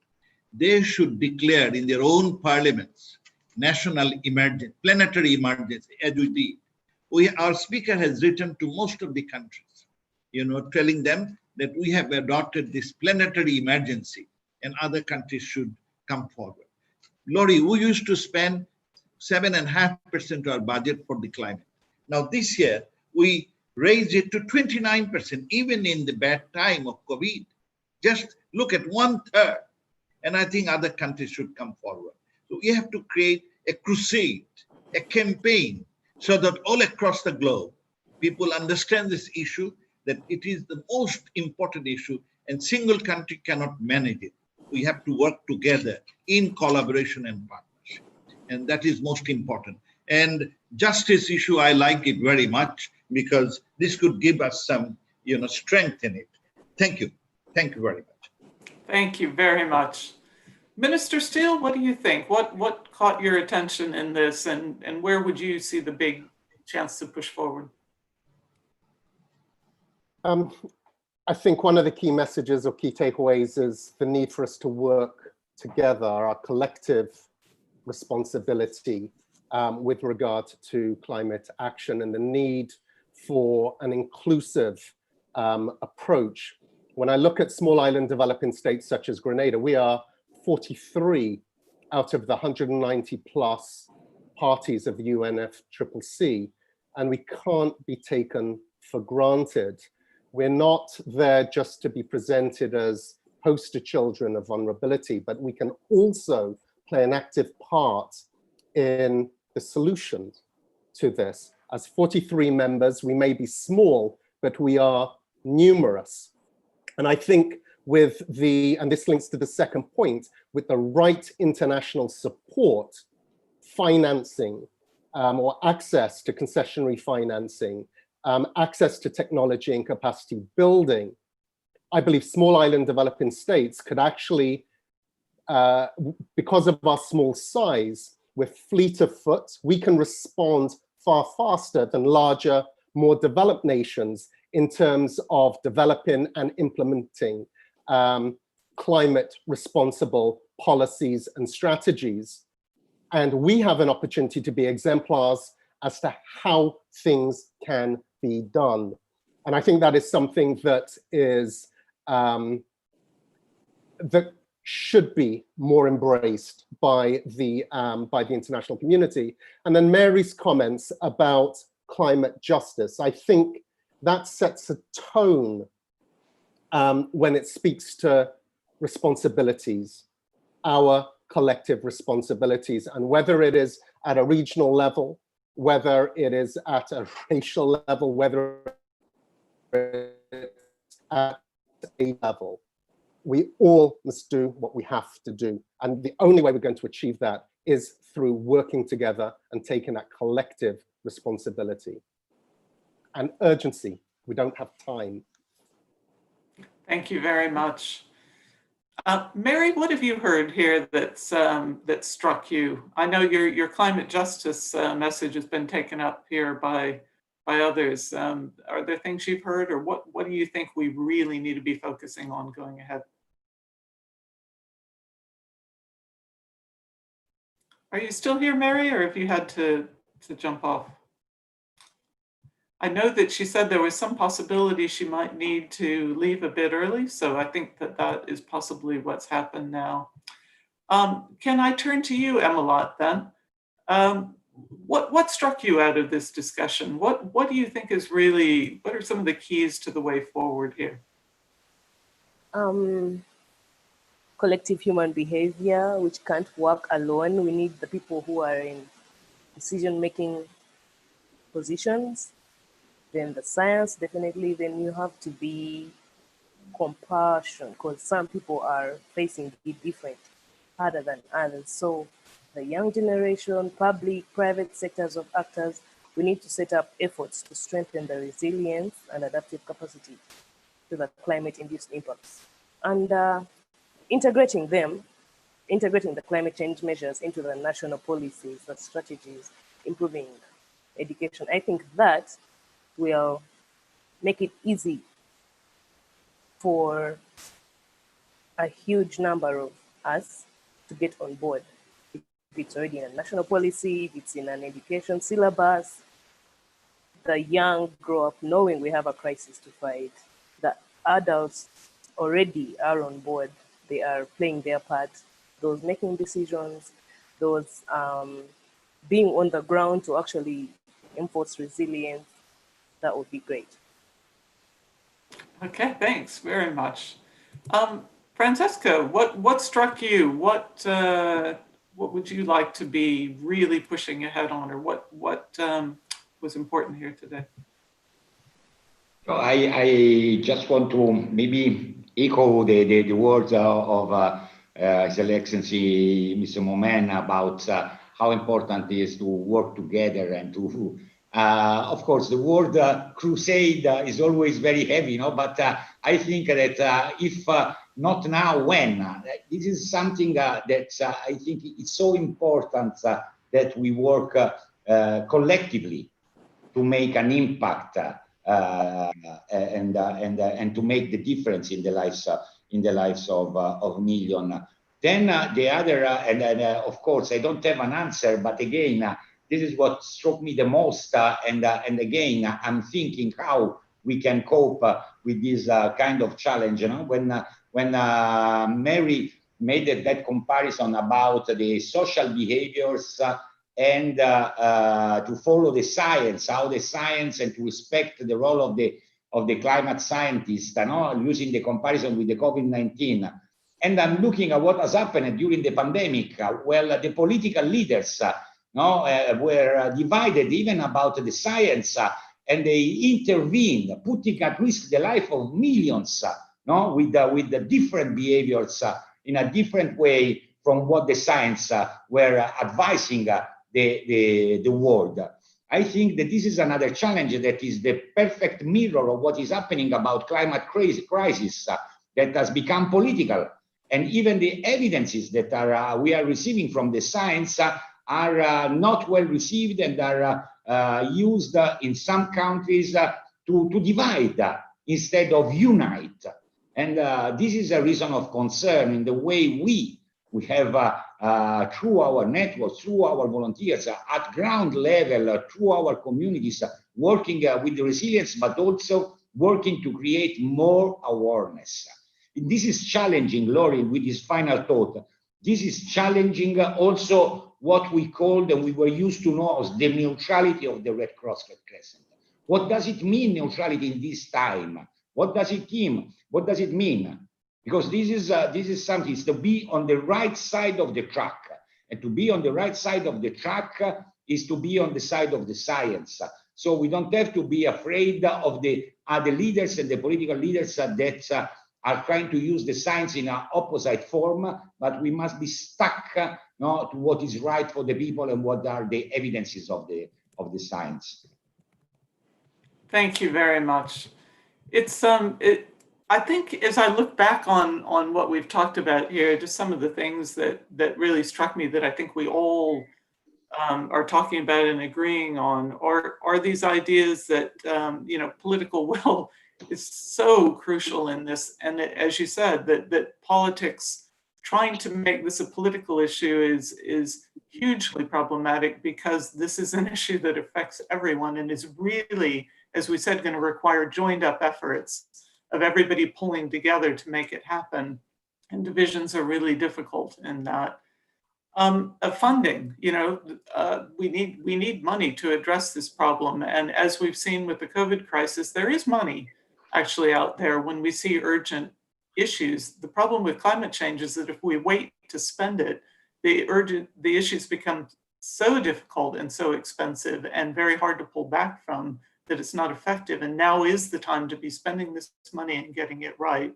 they should declare in their own parliaments national emergency, planetary emergency, as we did. Our speaker has written to most of the countries, telling them that we have adopted this planetary emergency and other countries should come forward. Laurie, we used to spend 7.5% of our budget for the climate. Now this year, we raised it to 29%, even in the bad time of COVID. Just look at 1/3. And I think other countries should come forward. So we have to create a crusade, a campaign, so that all across the globe, people understand this issue, that it is the most important issue and single country cannot manage it. We have to work together in collaboration and partnership. And that is most important. And justice issue, I like it very much because this could give us some, strength in it. Thank you. Thank you very much. Thank you very much. Minister Steele, what do you think? What caught your attention in this, and where would you see the big chance to push forward? I think one of the key messages or key takeaways is the need for us to work together, our collective responsibility with regard to climate action, and the need for an inclusive approach. When I look at small island developing states such as Grenada, we are 43 out of the 190 plus parties of the UNFCCC, and we can't be taken for granted. We're not there just to be presented as poster children of vulnerability, but we can also play an active part in the solution to this. As 43 members, we may be small, but we are numerous. And I think with and this links to the second point, with the right international support, financing, or access to concessionary financing, access to technology and capacity building, I believe small island developing states could actually, because of our small size, we're fleet of foot, we can respond far faster than larger, more developed nations in terms of developing and implementing climate responsible policies and strategies. And we have an opportunity to be exemplars as to how things can be done. And I think that is something that is that should be more embraced by the international community. And then Mary's comments about climate justice, I think that sets a tone when it speaks to responsibilities, our collective responsibilities, and whether it is at a regional level, whether it is at a racial level, whether it's at a level, we all must do what we have to do. And the only way we're going to achieve that is through working together and taking that collective responsibility and urgency. We don't have time. Thank you very much. Mary, what have you heard here that's, that struck you? I know your climate justice message has been taken up here by others. Are there things you've heard, or what do you think we really need to be focusing on going ahead? Are you still here, Mary, or have you had to jump off? I know that she said there was some possibility she might need to leave a bit early, so I think that is possibly what's happened now. Can I turn to you, Emelot, then? What struck you out of this discussion? What do you think is really, what are some of the keys to the way forward here? Collective human behavior, which can't work alone. We need the people who are in decision-making positions. Then the science, definitely. Then you have to be compassion, because some people are facing it different. harder than others. So the young generation, public, private sectors of actors, we need to set up efforts to strengthen the resilience and adaptive capacity to the climate-induced impacts. And integrating the climate change measures into the national policies, the strategies, improving education. I think that will make it easy for a huge number of us to get on board. If it's already in a national policy, if it's in an education syllabus, the young grow up knowing we have a crisis to fight. The adults already are on board. They are playing their part. Those making decisions, those being on the ground to actually enforce resilience, that would be great. Okay, thanks very much. Francesca, what struck you? What would you like to be really pushing ahead on, or what was important here today? So I just want to maybe echo the words of His Excellency Mr. Momen about how important it is to work together and to, of course, the word crusade is always very heavy, but I think that if not now, when? This is something that I think it's so important that we work collectively to make an impact and to make the difference in the lives of millions. Then the other, of course, I don't have an answer, but again, this is what struck me the most. And again, I'm thinking how we can cope with this kind of challenge. When Mary made that comparison about the social behaviors and to follow the science, how the science, and to respect the role of the climate scientists, using the comparison with the COVID-19. And I'm looking at what has happened during the pandemic. Well, the political leaders were divided even about the science, and they intervened, putting at risk the life of millions, with the different behaviors in a different way from what the science were advising the world. I think that this is another challenge that is the perfect mirror of what is happening about climate crisis that has become political. And even the evidences that we are receiving from the science are not well received and are used in some countries to divide instead of unite. And this is a reason of concern in the way we have, through our networks, through our volunteers, at ground level, through our communities, working with the resilience, but also working to create more awareness. This is challenging, Laurie, with this final thought. This is challenging also what we called, and we were used to know as the neutrality of the Red Cross Red Crescent. What does it mean, neutrality, in this time? What does it mean? What does it mean? Because this is something, it's to be on the right side of the track. And to be on the right side of the track is to be on the side of the science. So we don't have to be afraid of the leaders and the political leaders that are trying to use the science in an opposite form, but we must be stuck to what is right for the people and what are the evidences of the science. Thank you very much. It's I think as I look back on what we've talked about here, just some of the things that really struck me that I think we all are talking about and agreeing on are these ideas that political will is so crucial in this, and as you said, that politics trying to make this a political issue is hugely problematic, because this is an issue that affects everyone and is really, as we said, going to require joined up efforts of everybody pulling together to make it happen. And divisions are really difficult in that. Funding, we need money to address this problem. And as we've seen with the COVID crisis, there is money actually out there when we see urgent issues. The problem with climate change is that if we wait to spend it, the issues become so difficult and so expensive and very hard to pull back from that it's not effective. And now is the time to be spending this money and getting it right.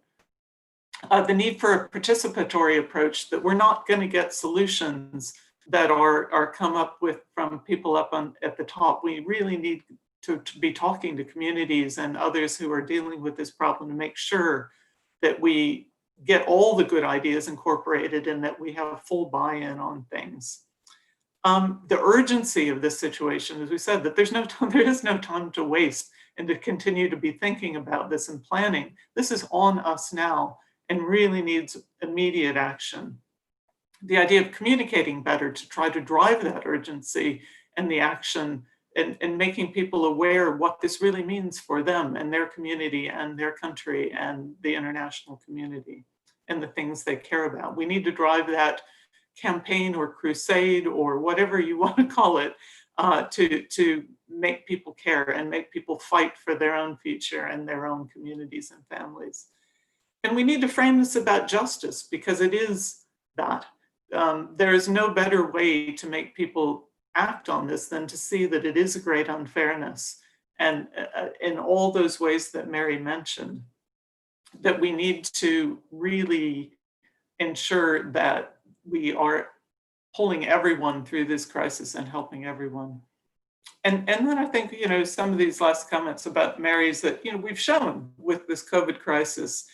the need for a participatory approach, that we're not going to get solutions that are come up with from people up at the top. We really need to be talking to communities and others who are dealing with this problem to make sure that we get all the good ideas incorporated and that we have full buy-in on things. The urgency of this situation, as we said, that there is no time to waste and to continue to be thinking about this and planning. This is on us now and really needs immediate action. The idea of communicating better to try to drive that urgency and the action and making people aware of what this really means for them and their community and their country and the international community and the things they care about. We need to drive that campaign or crusade or whatever you want to call it to make people care and make people fight for their own future and their own communities and families. And we need to frame this about justice, because it is that. There is no better way to make people act on this than to see that it is a great unfairness. And in all those ways that Mary mentioned, that we need to really ensure that we are pulling everyone through this crisis and helping everyone. And then I think, some of these last comments about Mary's that, we've shown with this COVID crisis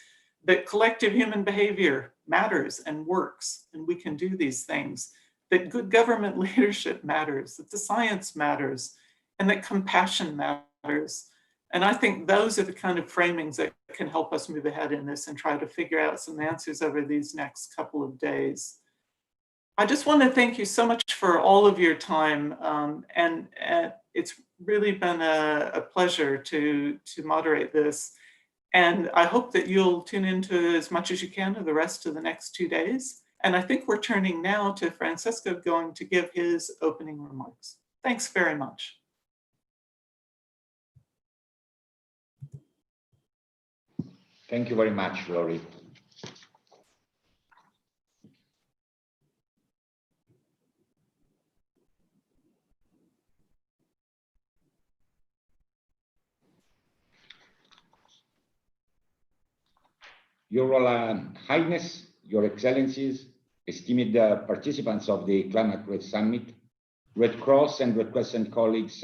that collective human behavior matters and works, and we can do these things, that good government leadership matters, that the science matters, and that compassion matters. And I think those are the kind of framings that can help us move ahead in this and try to figure out some answers over these next couple of days. I just want to thank you so much for all of your time. And it's really been a pleasure to moderate this. And I hope that you'll tune into as much as you can of the rest of the next 2 days. And I think we're turning now to Francesco going to give his opening remarks. Thanks very much. Thank you very much, Lori. Your Royal Highness, Your Excellencies, esteemed participants of the Climate Red Summit, Red Cross and Red Crescent colleagues,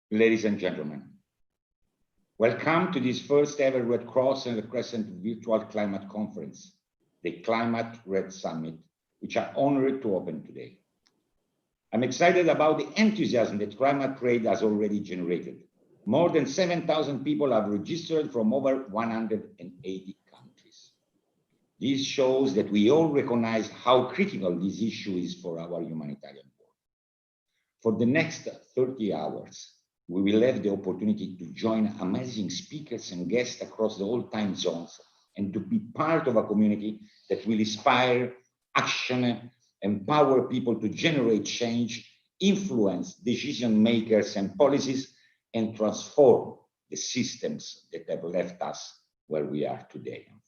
ladies and gentlemen. Welcome to this first ever Red Cross and Red Crescent virtual climate conference, the Climate Red Summit, which I'm honored to open today. I'm excited about the enthusiasm that Climate Red has already generated. More than 7,000 people have registered from over 180 countries. This shows that we all recognize how critical this issue is for our humanitarian work. For the next 30 hours, we will have the opportunity to join amazing speakers and guests across the all time zones and to be part of a community that will inspire action, empower people to generate change, influence decision makers and policies, and transform the systems that have left us where we are today, unfortunately.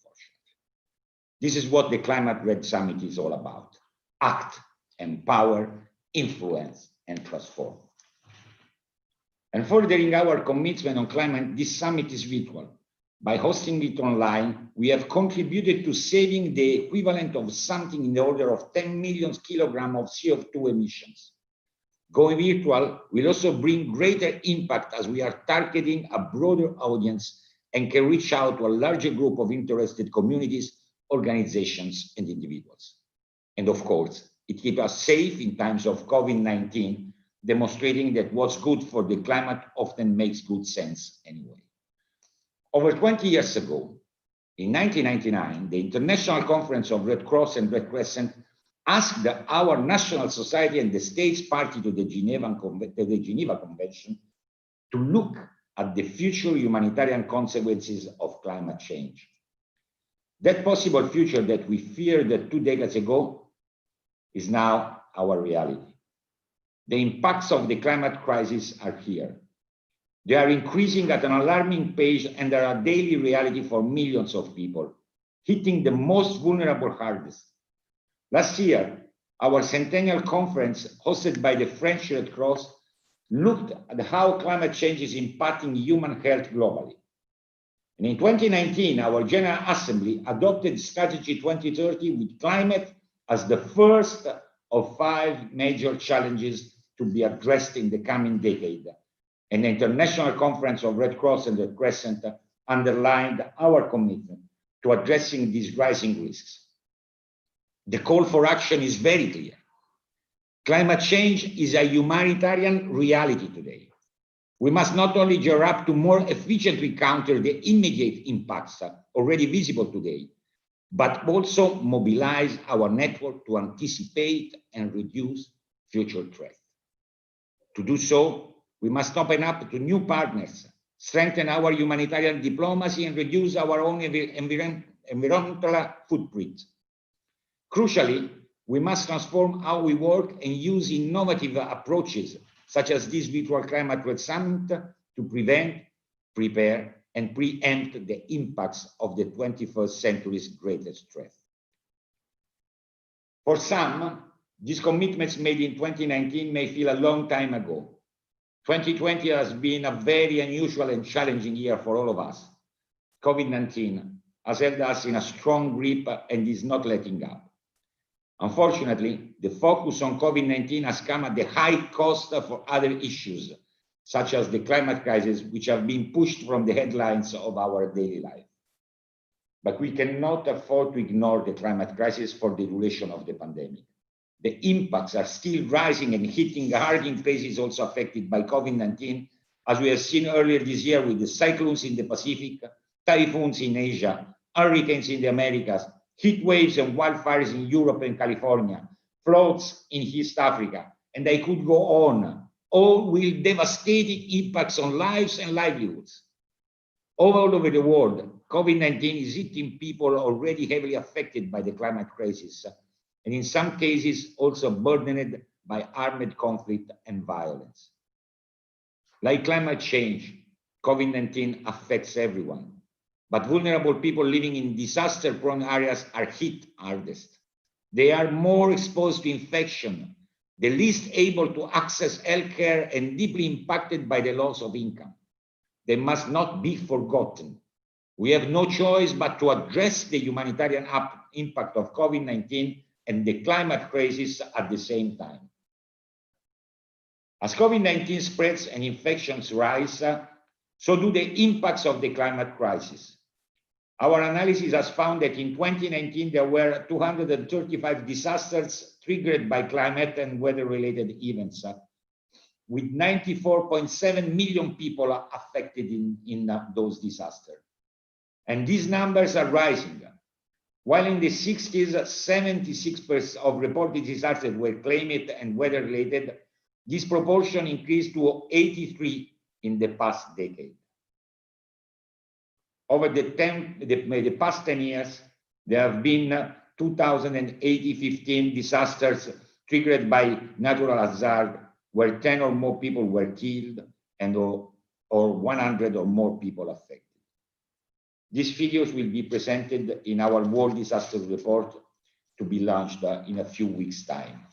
This is what the Climate Red Summit is all about. Act, empower, influence, and transform. And furthering our commitment on climate, this summit is virtual. By hosting it online, we have contributed to saving the equivalent of something in the order of 10 million kilograms of CO2 emissions. Going virtual will also bring greater impact as we are targeting a broader audience and can reach out to a larger group of interested communities, organizations, and individuals. And of course, it keeps us safe in times of COVID-19, demonstrating that what's good for the climate often makes good sense anyway. Over 20 years ago, in 1999, the International Conference of Red Cross and Red Crescent asked our national society and the states party to the Geneva Convention to look at the future humanitarian consequences of climate change. That possible future that we feared 2 decades ago is now our reality. The impacts of the climate crisis are here. They are increasing at an alarming pace and are a daily reality for millions of people, hitting the most vulnerable hardest. Last year, our Centennial Conference, hosted by the French Red Cross, looked at how climate change is impacting human health globally. And in 2019, our General Assembly adopted Strategy 2030 with climate as the first of 5 major challenges to be addressed in the coming decade. And the International Conference of Red Cross and Red Crescent underlined our commitment to addressing these rising risks. The call for action is very clear. Climate change is a humanitarian reality today. We must not only gear up to more efficiently counter the immediate impacts already visible today, but also mobilize our network to anticipate and reduce future threats. To do so, we must open up to new partners, strengthen our humanitarian diplomacy, and reduce our own environmental footprint. Crucially, we must transform how we work and use innovative approaches, such as this virtual Climate Red Summit, to prevent, prepare, and preempt the impacts of the 21st century's greatest threat. For some, these commitments made in 2019 may feel a long time ago. 2020 has been a very unusual and challenging year for all of us. COVID-19 has held us in a strong grip and is not letting up. Unfortunately, the focus on COVID-19 has come at the high cost for other issues, such as the climate crisis, which have been pushed from the headlines of our daily life. But we cannot afford to ignore the climate crisis for the duration of the pandemic. The impacts are still rising and hitting hard in places also affected by COVID-19, as we have seen earlier this year with the cyclones in the Pacific, typhoons in Asia, hurricanes in the Americas, heat waves and wildfires in Europe and California, floods in East Africa, and I could go on, all with devastating impacts on lives and livelihoods. All over the world, COVID-19 is hitting people already heavily affected by the climate crisis, and in some cases also burdened by armed conflict and violence. Like climate change, COVID-19 affects everyone, but vulnerable people living in disaster-prone areas are hit hardest. They are more exposed to infection, the least able to access healthcare, and deeply impacted by the loss of income. They must not be forgotten. We have no choice but to address the humanitarian impact of COVID-19 and the climate crisis at the same time. As COVID-19 spreads and infections rise, so do the impacts of the climate crisis. Our analysis has found that in 2019, there were 235 disasters triggered by climate and weather-related events, with 94.7 million people affected in those disasters. And these numbers are rising. While in the 60s, 76% of reported disasters were climate and weather-related, this proportion increased to 83 in the past decade. Over the past 10 years, there have been 2,015 disasters triggered by natural hazard, where 10 or more people were killed and or 100 or more people affected. These figures will be presented in our World Disaster Report to be launched in a few weeks' time.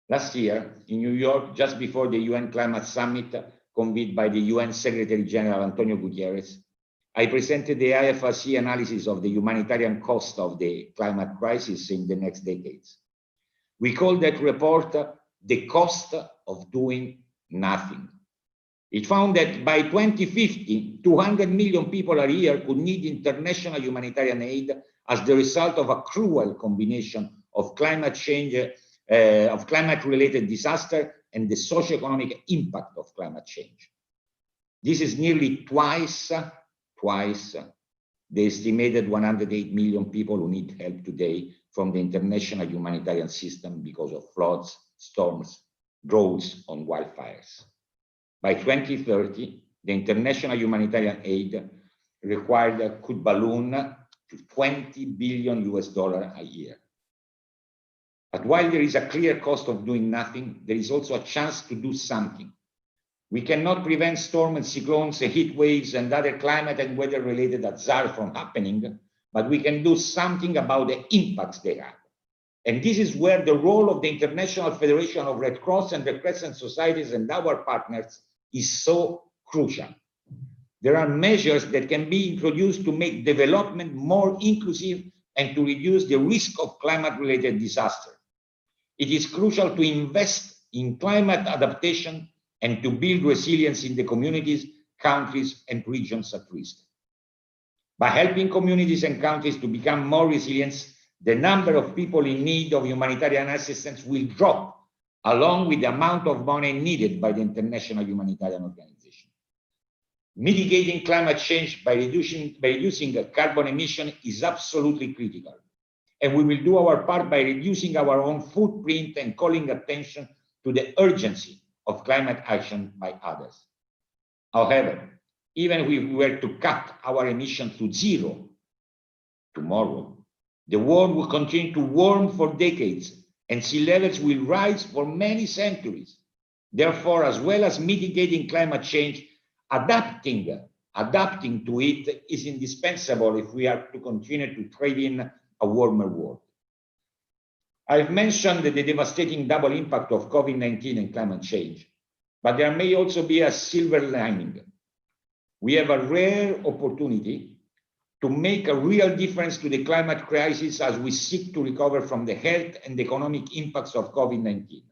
Last year in New York, just before the UN Climate Summit convened by the UN Secretary General Antonio Guterres, I presented the IFRC analysis of the humanitarian cost of the climate crisis in the next decades. We call that report the cost of doing nothing. It found that by 2050, 200 million people a year could need international humanitarian aid as the result of a cruel combination of climate change, of climate-related disaster and the socioeconomic impact of climate change. This is nearly twice the estimated 108 million people who need help today from the international humanitarian system because of floods, storms, droughts, and wildfires. By 2030, the international humanitarian aid required could balloon to $20 billion a year. But while there is a clear cost of doing nothing, there is also a chance to do something. We cannot prevent storms and cyclones, heat waves, and other climate and weather-related hazards from happening, but we can do something about the impacts they have. And this is where the role of the International Federation of Red Cross and Red Crescent Societies and our partners is so crucial. there are measures that can be introduced to make development more inclusive and to reduce the risk of climate-related disaster. It is crucial to invest in climate adaptation and to build resilience in the communities, countries, and regions at risk. By helping communities and countries to become more resilient, the number of people in need of humanitarian assistance will drop, along with the amount of money needed by the international humanitarian organization. Mitigating climate change by reducing carbon emission is absolutely critical, and we will do our part by reducing our own footprint and calling attention to the urgency of climate action by others. However, even if we were to cut our emissions to zero tomorrow, the world will continue to warm for decades and sea levels will rise for many centuries. Therefore, as well as mitigating climate change, adapting to it is indispensable if we are to continue to trade in a warmer world. I've mentioned the devastating double impact of COVID-19 and climate change, but there may also be a silver lining. We have a rare opportunity to make a real difference to the climate crisis as we seek to recover from the health and economic impacts of COVID-19.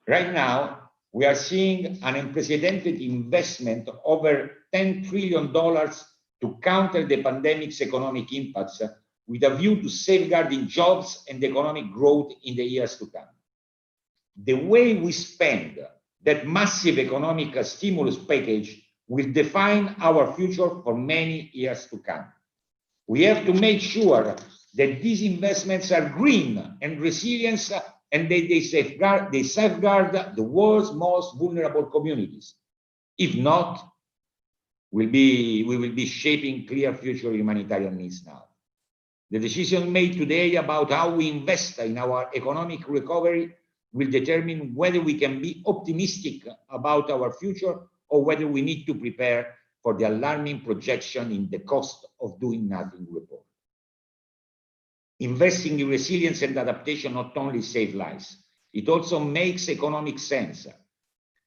Right now, we are seeing an unprecedented investment of over $10 trillion to counter the pandemic's economic impacts with a view to safeguarding jobs and economic growth in the years to come. The way we spend that massive economic stimulus package will define our future for many years to come. We have to make sure that these investments are green and resilient and that they safeguard the world's most vulnerable communities. If not, we will be shaping clear future humanitarian needs now. The decision made today about how we invest in our economic recovery will determine whether we can be optimistic about our future or whether we need to prepare for the alarming projection in the cost of doing nothing report. Investing in resilience and adaptation not only saves lives, it also makes economic sense.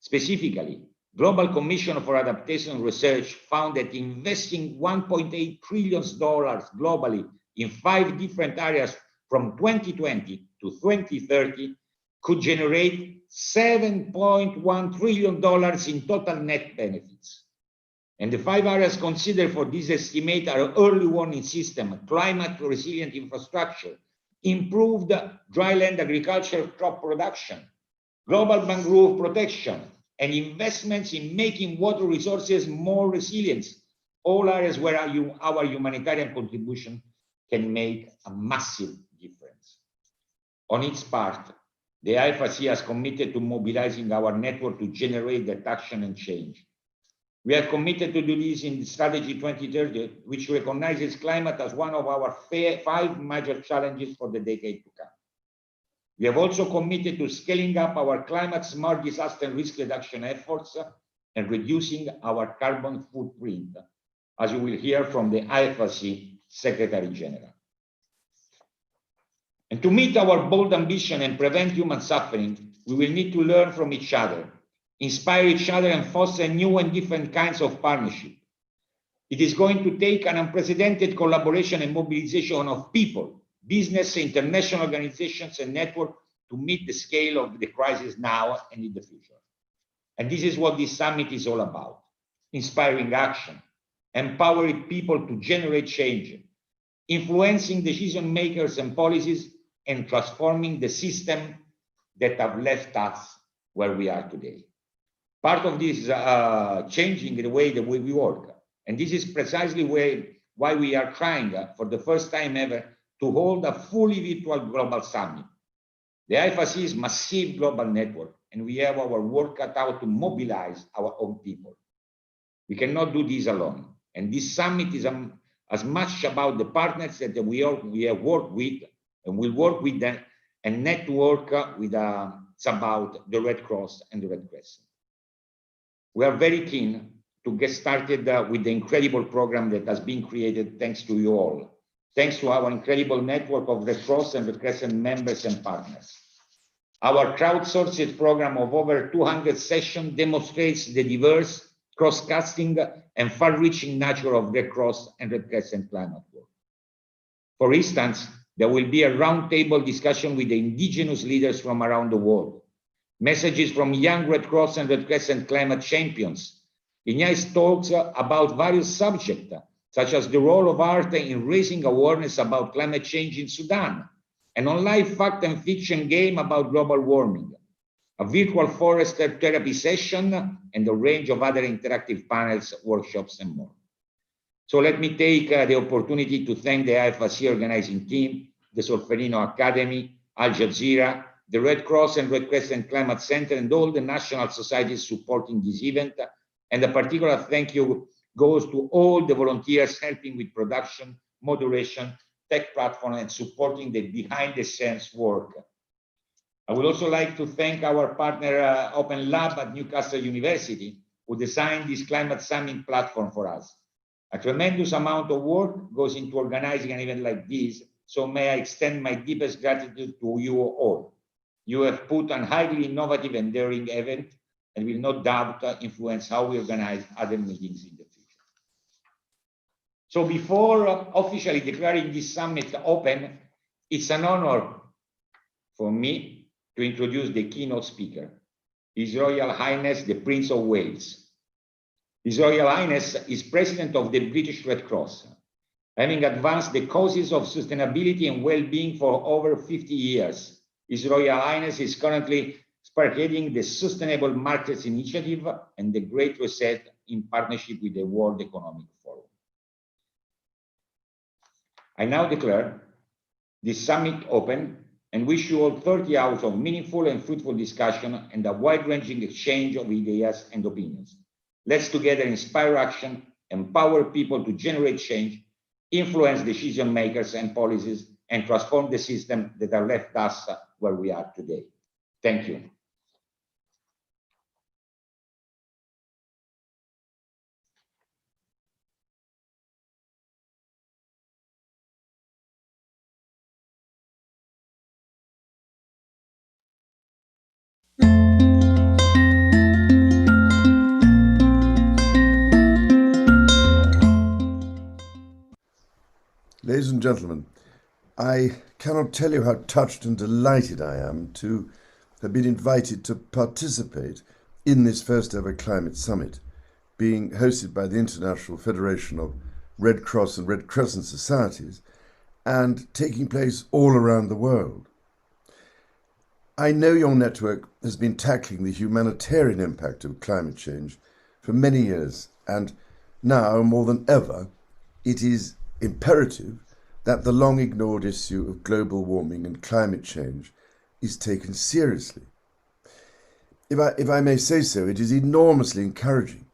Specifically, Global Commission for Adaptation Research found that investing $1.8 trillion globally in 5 different areas from 2020 to 2030 could generate $7.1 trillion in total net benefits. And the 5 areas considered for this estimate are early warning system, climate resilient infrastructure, improved dryland agriculture crop production, global mangrove protection, and investments in making water resources more resilient, all areas where our humanitarian contribution can make a massive difference. On its part, the IFRC has committed to mobilizing our network to generate that action and change. We are committed to do this in the Strategy 2030, which recognizes climate as one of our 5 major challenges for the decade to come. We have also committed to scaling up our climate-smart disaster risk reduction efforts and reducing our carbon footprint, as you will hear from the IFRC Secretary General. And to meet our bold ambition and prevent human suffering, we will need to learn from each other, inspire each other, and foster new and different kinds of partnership. It is going to take an unprecedented collaboration and mobilization of people, business, international organizations, and networks to meet the scale of the crisis now and in the future. And this is what this summit is all about: inspiring action, empowering people to generate change, influencing decision makers and policies, and transforming the system that have left us where we are today. Part of this changing the way that we work. And this is precisely why we are trying for the first time ever to hold a fully virtual global summit. The IFRC is a massive global network, and we have our work cut out to mobilize our own people. We cannot do this alone. And this summit is as much about the partners that we have worked with and will work with them, and network with it's about the Red Cross and the Red Crescent. We are very keen to get started with the incredible program that has been created thanks to you all, thanks to our incredible network of Red Cross and Red Crescent members and partners. Our crowdsourced program of over 200 sessions demonstrates the diverse cross-cutting and far-reaching nature of Red Cross and Red Crescent climate work. For instance, there will be a roundtable discussion with the indigenous leaders from around the world, messages from young Red Cross and Red Crescent climate champions, Ignace talks about various subjects, such as the role of art in raising awareness about climate change in Sudan, an online fact and fiction game about global warming, a virtual forest therapy session, and a range of other interactive panels, workshops, and more. So let me take the opportunity to thank the IFRC organizing team, the Solferino Academy, Al Jazeera, the Red Cross and Red Crescent Climate Center, and all the national societies supporting this event. And a particular thank you goes to all the volunteers helping with production, moderation, tech platform, and supporting the behind-the-scenes work. I would also like to thank our partner, Open Lab at Newcastle University, who designed this Climate Summit platform for us. A tremendous amount of work goes into organizing an event like this, so may I extend my deepest gratitude to you all. You have put on a highly innovative and daring event, and will no doubt influence how we organize other meetings in the future. So before officially declaring this summit open, it's an honor for me to introduce the keynote speaker, His Royal Highness, the Prince of Wales. His Royal Highness is President of the British Red Cross, having advanced the causes of sustainability and well-being for over 50 years. His Royal Highness is currently spearheading the Sustainable Markets Initiative and the Great Reset in partnership with the World Economic Forum. I now declare this summit open and wish you all 30 hours of meaningful and fruitful discussion and a wide-ranging exchange of ideas and opinions. Let's together inspire action, empower people to generate change, influence decision makers and policies, and transform the system that have left us where we are today. Thank you. Ladies and gentlemen, I cannot tell you how touched and delighted I am to have been invited to participate in this first ever climate summit, being hosted by the International Federation of Red Cross and Red Crescent Societies and taking place all around the world. I know your network has been tackling the humanitarian impact of climate change for many years, and now more than ever, it is imperative that the long ignored issue of global warming and climate change is taken seriously. If I may say so, it is enormously encouraging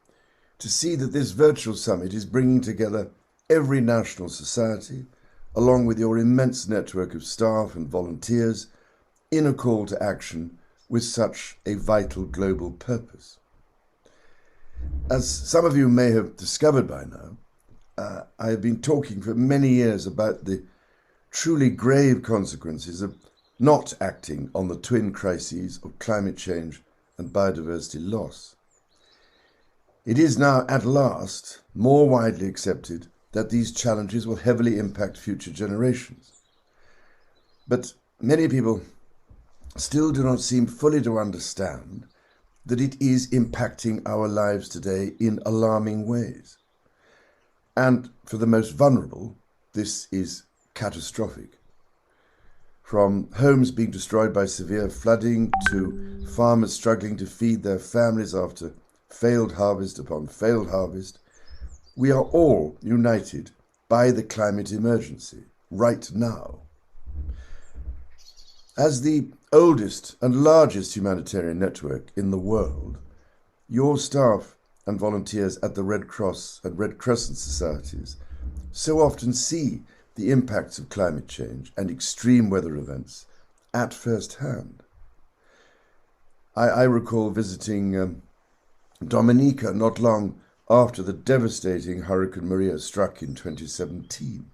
to see that this virtual summit is bringing together every national society, along with your immense network of staff and volunteers, in a call to action with such a vital global purpose. As some of you may have discovered by now, I have been talking for many years about the truly grave consequences of not acting on the twin crises of climate change and biodiversity loss. It is now at last more widely accepted that these challenges will heavily impact future generations. But many people still do not seem fully to understand that it is impacting our lives today in alarming ways. And for the most vulnerable, this is catastrophic. From homes being destroyed by severe flooding to farmers struggling to feed their families after failed harvest upon failed harvest, we are all united by the climate emergency right now. As the oldest and largest humanitarian network in the world, your staff and volunteers at the Red Cross and Red Crescent Societies so often see the impacts of climate change and extreme weather events at first hand. I recall visiting Dominica not long after the devastating Hurricane Maria struck in 2017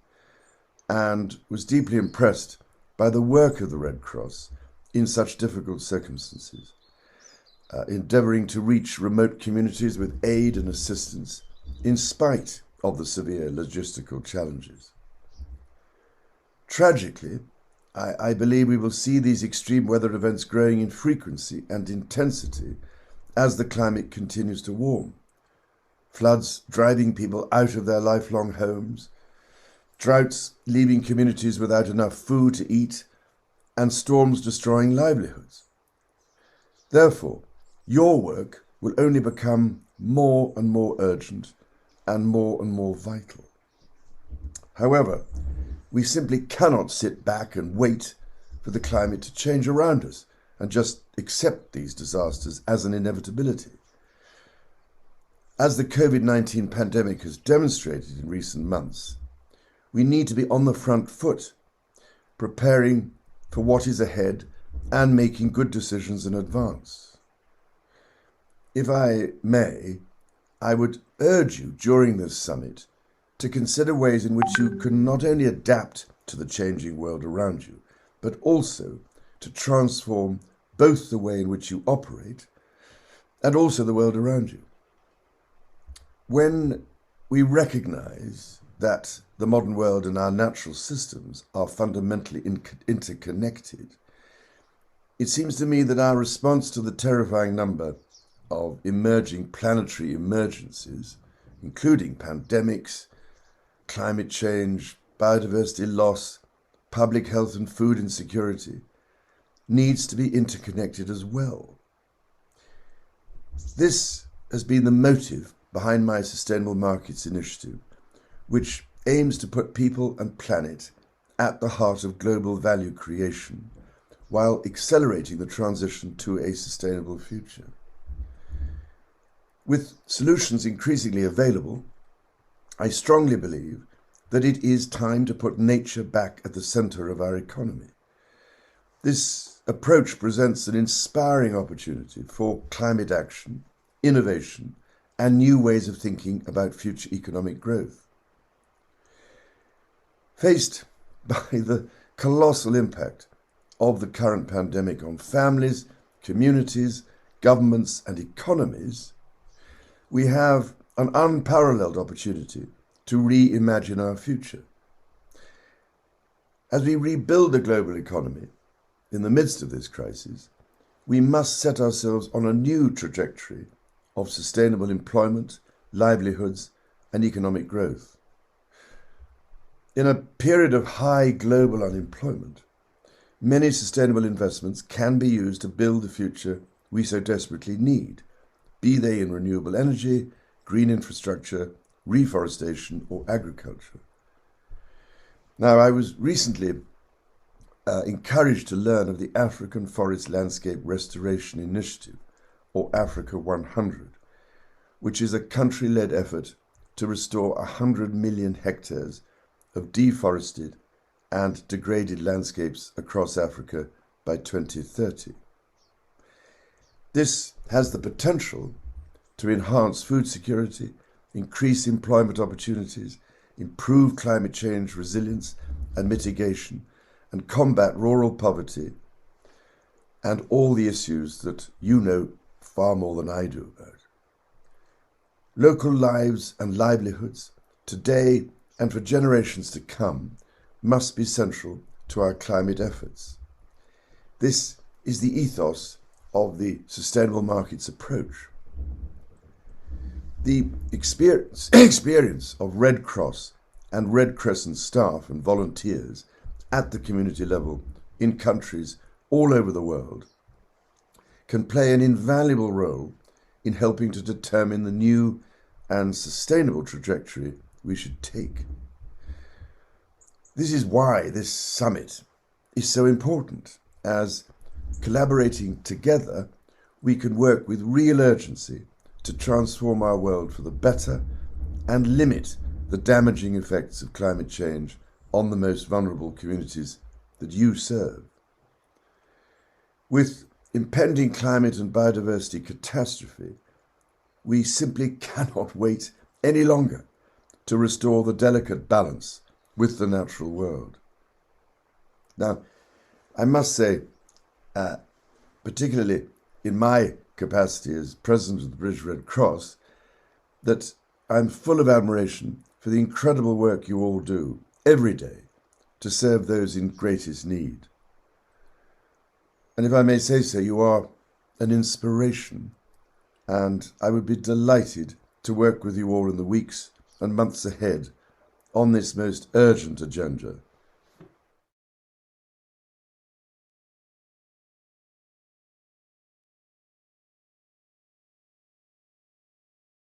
and was deeply impressed by the work of the Red Cross in such difficult circumstances. endeavouring to reach remote communities with aid and assistance in spite of the severe logistical challenges. Tragically, I believe we will see these extreme weather events growing in frequency and intensity as the climate continues to warm. Floods driving people out of their lifelong homes, droughts leaving communities without enough food to eat, and storms destroying livelihoods. Therefore, your work will only become more and more urgent and more vital. However, we simply cannot sit back and wait for the climate to change around us and just accept these disasters as an inevitability. As the COVID-19 pandemic has demonstrated in recent months, we need to be on the front foot, preparing for what is ahead and making good decisions in advance. If I may, I would urge you during this summit to consider ways in which you can not only adapt to the changing world around you, but also to transform both the way in which you operate and also the world around you. When we recognize that the modern world and our natural systems are fundamentally interconnected, it seems to me that our response to the terrifying number of emerging planetary emergencies, including pandemics, climate change, biodiversity loss, public health and food insecurity, needs to be interconnected as well. This has been the motive behind my Sustainable Markets Initiative, which aims to put people and planet at the heart of global value creation while accelerating the transition to a sustainable future. With solutions increasingly available, I strongly believe that it is time to put nature back at the center of our economy. This approach presents an inspiring opportunity for climate action, innovation, and new ways of thinking about future economic growth. Faced by the colossal impact of the current pandemic on families, communities, governments, and economies, we have an unparalleled opportunity to reimagine our future. As we rebuild the global economy in the midst of this crisis, we must set ourselves on a new trajectory of sustainable employment, livelihoods, and economic growth. In a period of high global unemployment, many sustainable investments can be used to build the future we so desperately need, be they in renewable energy, green infrastructure, reforestation, or agriculture. Now, I was recently encouraged to learn of the African Forest Landscape Restoration Initiative, or Africa 100, which is a country-led effort to restore 100 million hectares of deforested and degraded landscapes across Africa by 2030. This has the potential to enhance food security, increase employment opportunities, improve climate change resilience and mitigation, and combat rural poverty and all the issues that you know far more than I do about. Local lives and livelihoods, today and for generations to come, must be central to our climate efforts. This is the ethos of the sustainable markets approach. The experience of Red Cross and Red Crescent staff and volunteers at the community level in countries all over the world can play an invaluable role in helping to determine the new and sustainable trajectory we should take. This is why this summit is so important, as collaborating together, we can work with real urgency to transform our world for the better and limit the damaging effects of climate change on the most vulnerable communities that you serve. With impending climate and biodiversity catastrophe, we simply cannot wait any longer to restore the delicate balance with the natural world. Now, I must say, particularly in my capacity as president of the British Red Cross that I'm full of admiration for the incredible work you all do every day to serve those in greatest need. And if I may say so, you are an inspiration, and I would be delighted to work with you all in the weeks and months ahead on this most urgent agenda